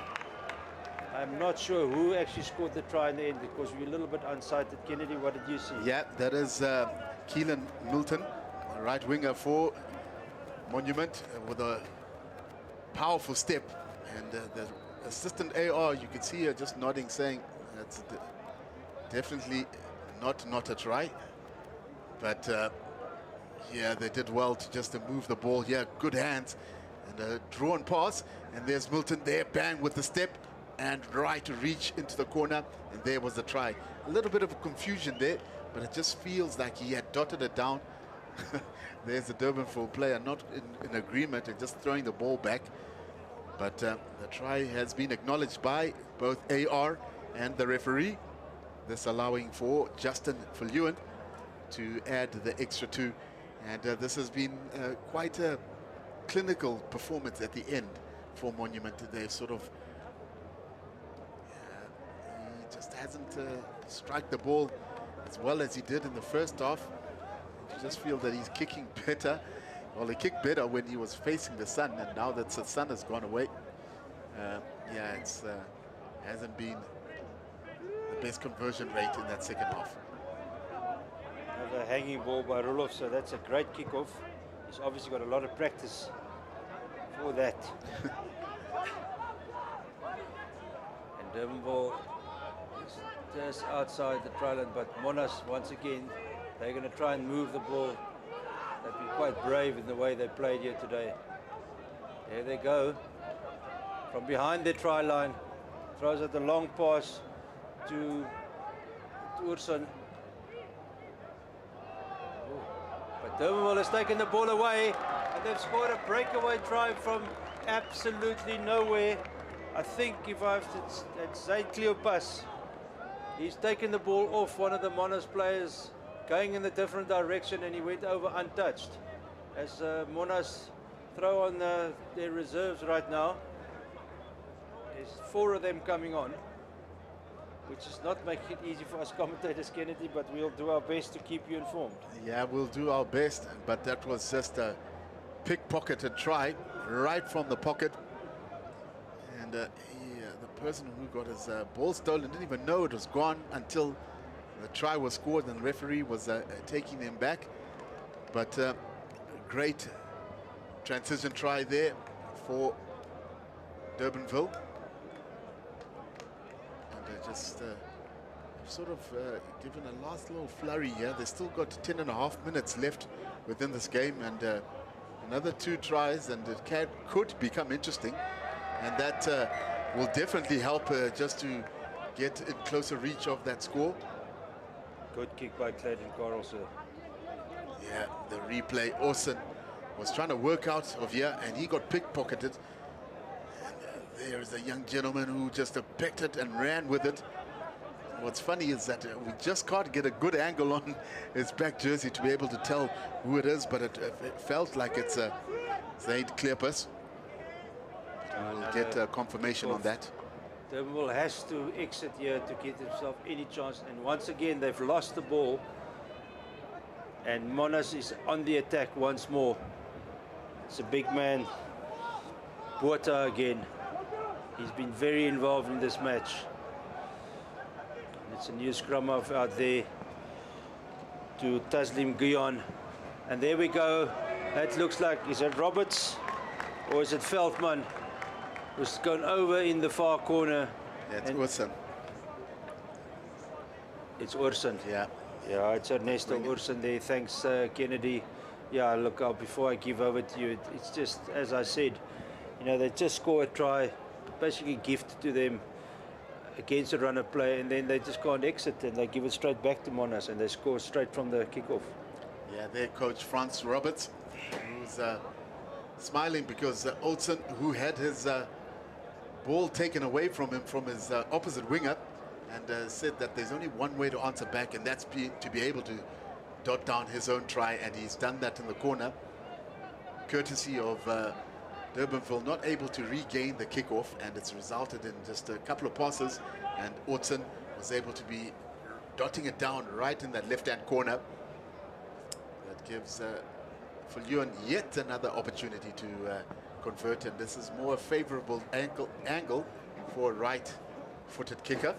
I'm not sure who actually scored the try in the end because we're a little bit unsighted. Kennedy, what did you see? Yeah, that is Keelan Milton, right winger for Monument, with a powerful step. And the assistant AR, you can see her just nodding, saying that's definitely not a try. But yeah, they did well to just move the ball here. Good hands and a drawn pass. And there's Milton there, bang with the step and right to reach into the corner. And there was the try. A little bit of confusion there but it just feels like he had dotted it down. There's the Durbanville player not in agreement and just throwing the ball back. But the try has been acknowledged by both AR and the referee. This allowing for Justin Viljoen to add the extra 2. And this has been quite a clinical performance at the end for Monument. They sort of, he just hasn't struck the ball as well as he did in the first half. You just feel that he's kicking better. Well, he kicked better when he was facing the sun, and now that the sun has gone away, yeah, it's hasn't been the best conversion rate in that second half. Another hanging ball by Roloff, so that's a great kickoff. He's obviously got a lot of practice for that. And Durbanville is just outside the try line, but Monnas, once again, they're going to try and move the ball. They've been quite brave in the way they played here today. There they go. From behind the try line, throws out the long pass to Urson. But Durbanville has taken the ball away, and they've scored a breakaway try from absolutely nowhere. I think if I have to, it's Zaid Cleopas. He's taken the ball off one of the Monnas players, going in a different direction, and he went over untouched. As Monnas throw on their reserves right now. There's 4 of them coming on, which is not making it easy for us commentators, Kennedy, but we'll do our best to keep you informed. Yeah, we'll do our best, but that was just a pickpocketed try right from the pocket. And the person who got his ball stolen didn't even know it was gone until the try was scored and the referee was taking them back. But great transition try there for Durbanville. And just sort of given a last little flurry here. They still got 10.5 minutes left within this game, and another 2 tries, and it could become interesting. And that will definitely help just to get in closer reach of that score. Good kick by Clayton Carlson. Yeah, the replay. Orson was trying to work out of here, and he got pickpocketed. And there's a young gentleman who just picked it and ran with it. What's funny is that we just can't get a good angle on his back jersey to be able to tell who it is, but it felt like it's Zaid Cleopas. We'll get confirmation on that. Durbanville has to exit here to get himself any chance, and once again they've lost the ball, and Monnas is on the attack once more. It's a big man, Botha again. He's been very involved in this match. It's a new scrum off out there to Taslim Guyon, and there we go. That looks like, is it Roberts or is it Veldman? Who's gone over in the far corner. That's Urson. It's Urson. Yeah. Yeah, it's Ernesto Urson there. Thanks, Kennedy. Yeah, look, before I give over to you, it's just, as I said, you know, they just score a try, basically gift to them against a runner play, and then they just can't exit, and they give it straight back to Monnas, and they score straight from the kickoff. Yeah, their coach, Frans Roberts, who's smiling because Olsen, who had his ball taken away from him from his opposite winger, and said that there's only one way to answer back, and that's to be able to dot down his own try, and he's done that in the corner, courtesy of Durbanville not able to regain the kickoff, and it's resulted in just a couple of passes, and Orson was able to be dotting it down right in that left-hand corner. That gives Viljoen yet another opportunity to convert, and this is more favorable angle for a right-footed kicker.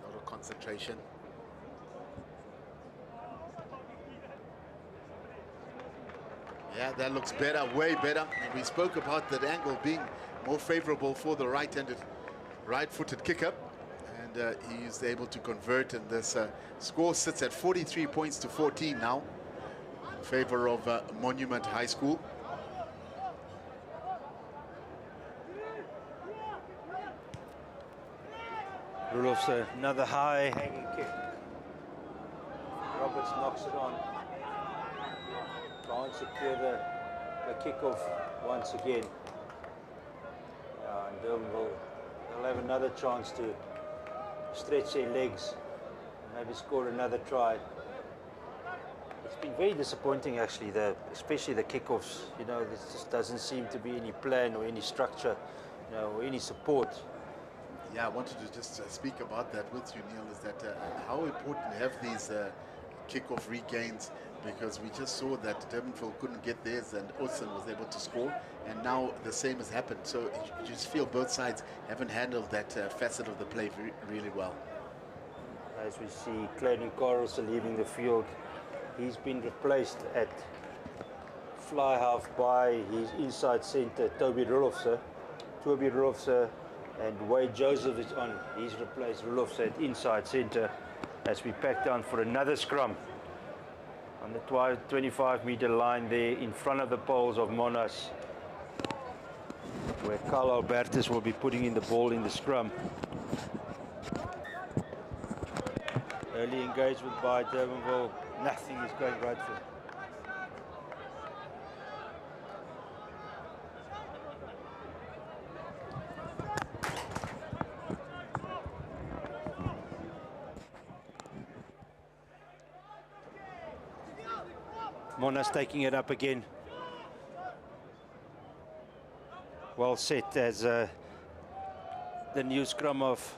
A lot of concentration. Yeah, that looks better, way better. And we spoke about that angle being more favorable for the right-footed kicker. And he's able to convert, and this score sits at 43 points to 14 now in favor of Monument High School. Rudolph's another high hanging kick. Roberts knocks it on. Can't secure the kickoff once again. And Durbanville, they'll have another chance to stretch their legs, maybe score another try. It's been very disappointing actually, especially the kickoffs. You know, there just doesn't seem to be any plan or any structure, you know, or any support. Yeah, I wanted to just speak about that with you, Neil, is that how important to have these kickoff regains, because we just saw that Durbanville couldn't get theirs and Olsen was able to score, and now the same has happened. So you just feel both sides haven't handled that facet of the play really well. As we see Clayton Carlson leaving the field, he's been replaced at fly half by his inside centre, Toby Rudolph's, and Wade Joseph is on. He's replaced Rudolph's at inside centre as we pack down for another scrum on the 25-metre line there in front of the poles of Monnas, where Carl Albertus will be putting in the ball in the scrum. Early engagement by Durbanville, nothing is going right for them. Monnas taking it up again. Well set as the new scrum of.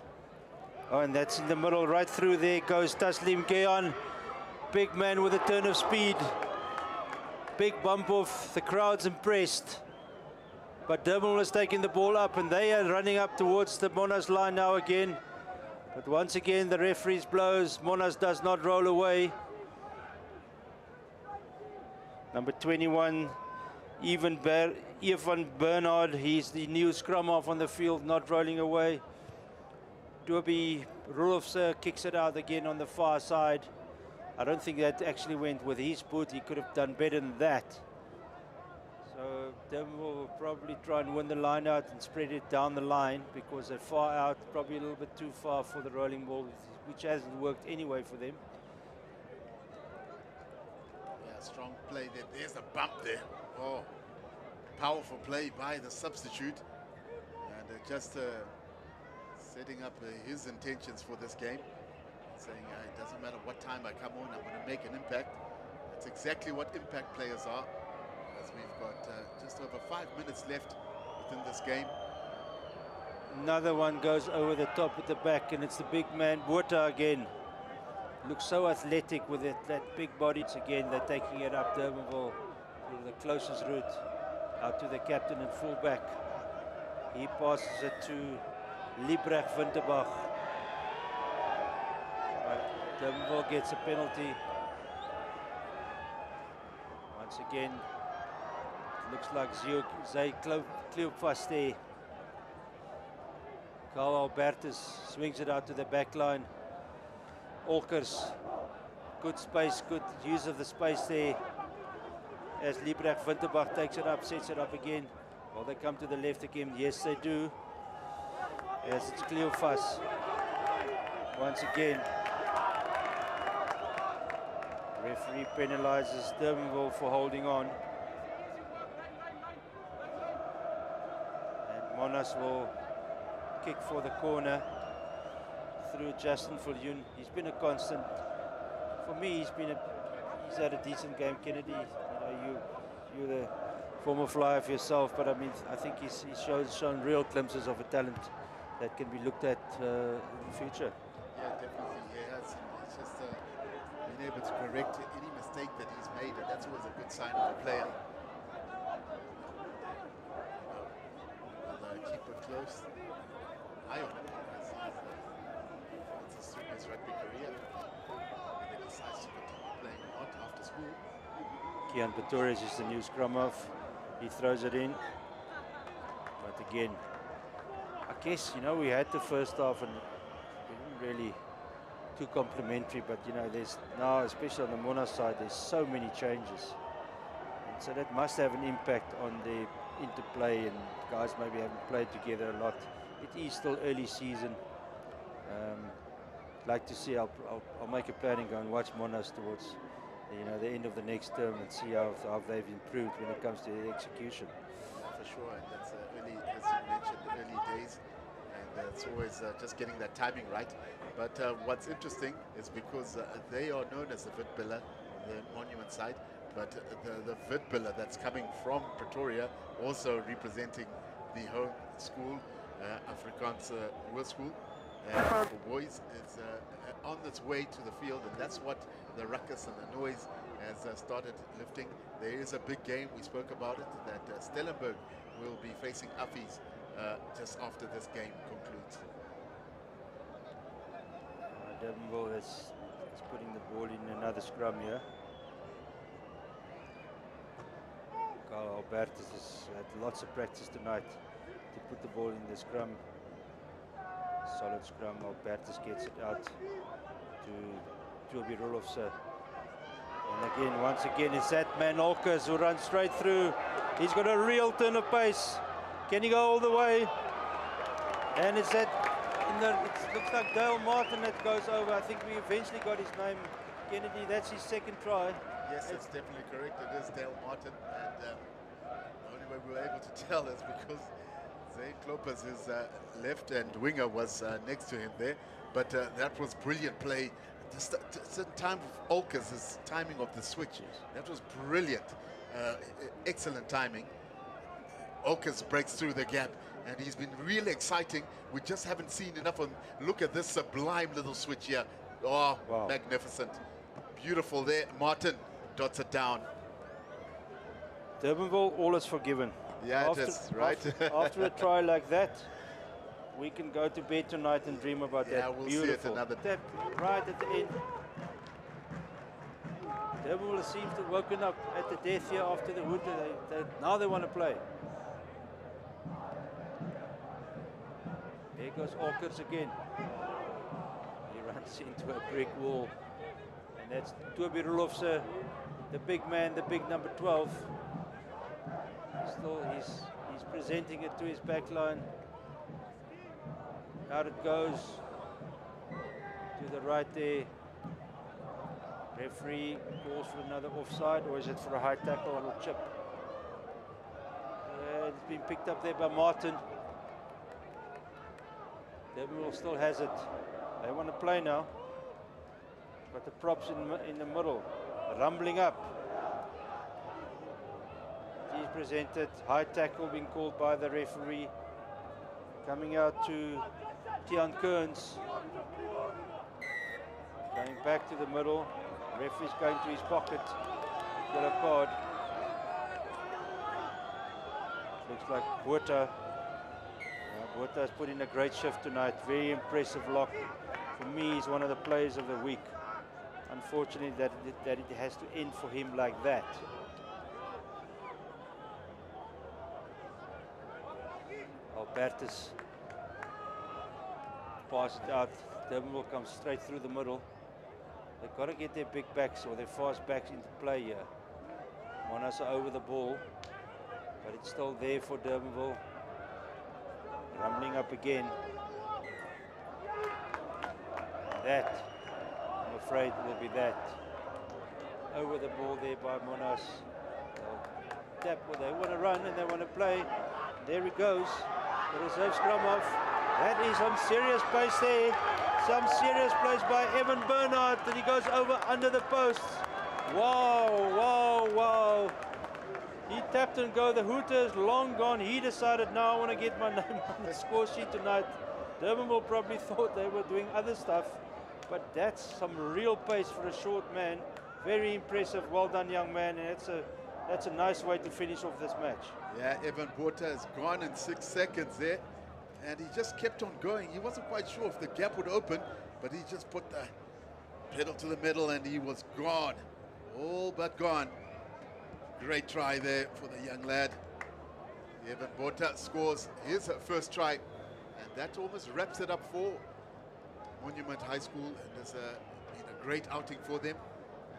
Oh, and that's in the middle, right through there goes Taslim Geon. Big man with a turn of speed. Big bump off, the crowd's impressed. But Durbanville is taking the ball up and they are running up towards the Monnas line now again. But once again the referee's blows, Monnas does not roll away. Number 21, Evan Bernard, he's the new scrum half on the field, not rolling away. Dobie Rudolph's kicks it out again on the far side. I don't think that actually went with his boot. He could have done better than that. So Durbanville will probably try and win the line out and spread it down the line because they're far out, probably a little bit too far for the rolling ball, which hasn't worked anyway for them. Strong play there. There's a bump there. Oh, powerful play by the substitute. And just setting up his intentions for this game. Saying it doesn't matter what time I come on, I'm going to make an impact. That's exactly what impact players are. As we've got just over 5 minutes left within this game. Another one goes over the top at the back, and it's the big man, Botha again. Looks so athletic with it, that big body. Again, they're taking it up Durbanville to the closest route, out to the captain and fullback. He passes it to Liebrecht Winterbach. But Durbanville gets a penalty. Once again, it looks like Zay Kleopfas there. Carl Albertus swings it out to the back line. Olkers, good space, good use of the space there as Liebrecht Winterbach takes it up, sets it up again. Well, they come to the left again. Yes, they do. As it's Kleopfas once again. Referee penalizes Durbanville for holding on. And Monnas will kick for the corner through Justin Viljoen. He's been a constant. For me, he's had a decent game, Kennedy. You know, you're the former flyer of yourself, but I mean, I think he's shown real glimpses of a talent that can be looked at in the future. Yeah, definitely he has. He's just been able to correct any mistake that he's made, and that's always a good sign of a player. I'll keep it close. Eye on him. It's his rugby career. And he decides to continue playing or not after school. Kian Pretorius is the new scrum half. He throws it in. But again, I guess, you know, we had the first half and we didn't really too complimentary, but you know, there's now, especially on the Monnas side, there's so many changes. And so that must have an impact on the interplay, and guys maybe haven't played together a lot. It is still early season. Like to see, I'll make a plan and go and watch Monnas towards the end of the next term and see how they've improved when it comes to the execution. For sure, and that's early, as you mentioned, the early days, and it's always just getting that timing right. But what's interesting is because they are known as the Witbiller, the Monument side, but the Witbiller that's coming from Pretoria, also representing the home school, Afrikaans Hoërskool, for boys, is on its way to the field, and that's what the ruckus and the noise has started lifting. There is a big game, we spoke about it, that Stellenberg will be facing Affys just after this game concludes. Durbanville is putting the ball in another scrum here. Carl Albertus has had lots of practice tonight to put the ball in the scrum. Solid scrum. Albertus gets it out to Toby Rolofse. And again, once again, it's that man Olkers who runs straight through. He's got a real turn of pace. Can he go all the way? And it's that, it looks like Dale Martin that goes over. I think we eventually got his name. Kennedy, that's his second try. Yes, that's definitely correct. It is Dale Martin. And the only way we were able to tell is because Zane Kloppers, his left and winger, was next to him there. But that was brilliant play. The time of Olkers' timing of the switch, that was brilliant. Excellent timing. Olkers breaks through the gap, and he's been really exciting. We just haven't seen enough of him. Look at this sublime little switch here. Oh, wow. Magnificent. Beautiful there. Martin dots it down. Durbanville, all is forgiven. Yeah, it is, right? After a try like that, we can go to bed tonight and dream about that. Yeah, we'll Beautiful. see it another that right at the end. Durbanville seems to have woken up at the death here after the Hooter. Now they want to play. There goes Olkers again. He runs into a brick wall. And that's Toby Rolofse, the big man, the big number 12. Still, he's presenting it to his back line. Out it goes to the right there. Referee calls for another offside, or is it for a high tackle or a chip? It's been picked up there by Martin. Durbanville still has it. They want to play now. Got the props in the middle, rumbling up. He's presented, high tackle being called by the referee. Coming out to Tian Kearns. Going back to the middle. Referee's going to his pocket. Got a card. Looks like Botha. Botha has put in a great shift tonight. Very impressive lock. For me, he's one of the players of the week. Unfortunately, that it has to end for him like that. Albertus pass it out. Durbanville comes straight through the middle. They've got to get their big backs or their fast backs into play here. Monnas are over the ball, but it's still there for Durbanville. Rumbling up again. That, I'm afraid, will be that. Over the ball there by Monnas. Tap, well, they want to run and they want to play. There he goes. The reserve scrum off. That is some serious pace there. Some serious plays by Evan Bernard. And he goes over under the posts. Wow, wow, wow. He tapped and go. The Hooter is long gone. He decided, now I want to get my name on the score sheet tonight. Durbanville probably thought they were doing other stuff. But that's some real pace for a short man. Very impressive. Well done, young man. And that's a nice way to finish off this match. Yeah, Evan Botha has gone in 6 seconds there. And he just kept on going. He wasn't quite sure if the gap would open, but he just put the pedal to the middle and he was gone. All but gone. Great try there for the young lad. Evan Botha scores his first try. And that almost wraps it up for Monument High School. And it's been a great outing for them.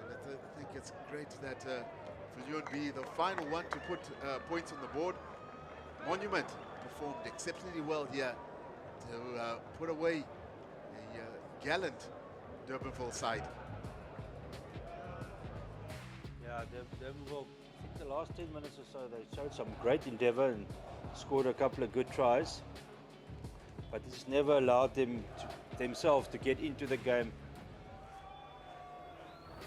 And I think it's great that Viljoen be the final one to put points on the board. Monument performed exceptionally well here to put away a gallant Durbanville side. Yeah, Durbanville, I think the last 10 minutes or so, they showed some great endeavour and scored a couple of good tries. But it's never allowed them themselves to get into the game.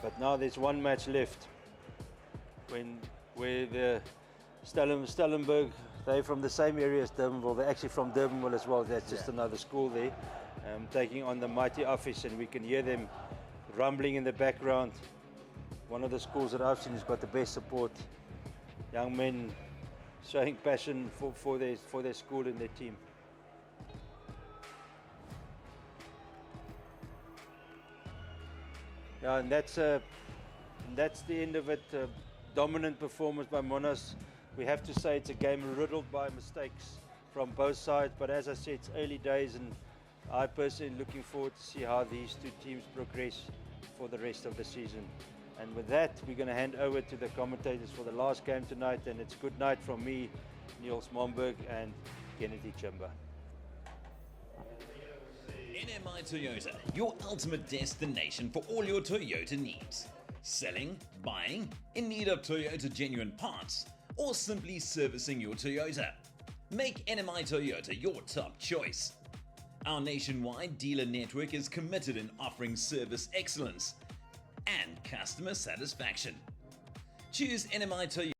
But now there's one match left where the Stellenberg, they're from the same area as Durbanville. They're actually from Durbanville as well. That's just another school there, taking on the mighty Office, and we can hear them rumbling in the background. One of the schools that I've seen has got the best support. Young men showing passion for their school and their team. Yeah, and that's the end of it. Dominant performance by Monnas. We have to say it's a game riddled by mistakes from both sides, but as I said, it's early days, and I personally looking forward to see how these two teams progress for the rest of the season. And with that, we're going to hand over to the commentators for the last game tonight, and it's good night from me, Niels Momberg, and Kennedy Chimba. NMI Toyota, your ultimate destination for all your Toyota needs. Selling, buying, in need of Toyota genuine parts, or simply servicing your Toyota. Make NMI Toyota your top choice. Our nationwide dealer network is committed in offering service excellence and customer satisfaction. Choose NMI Toyota.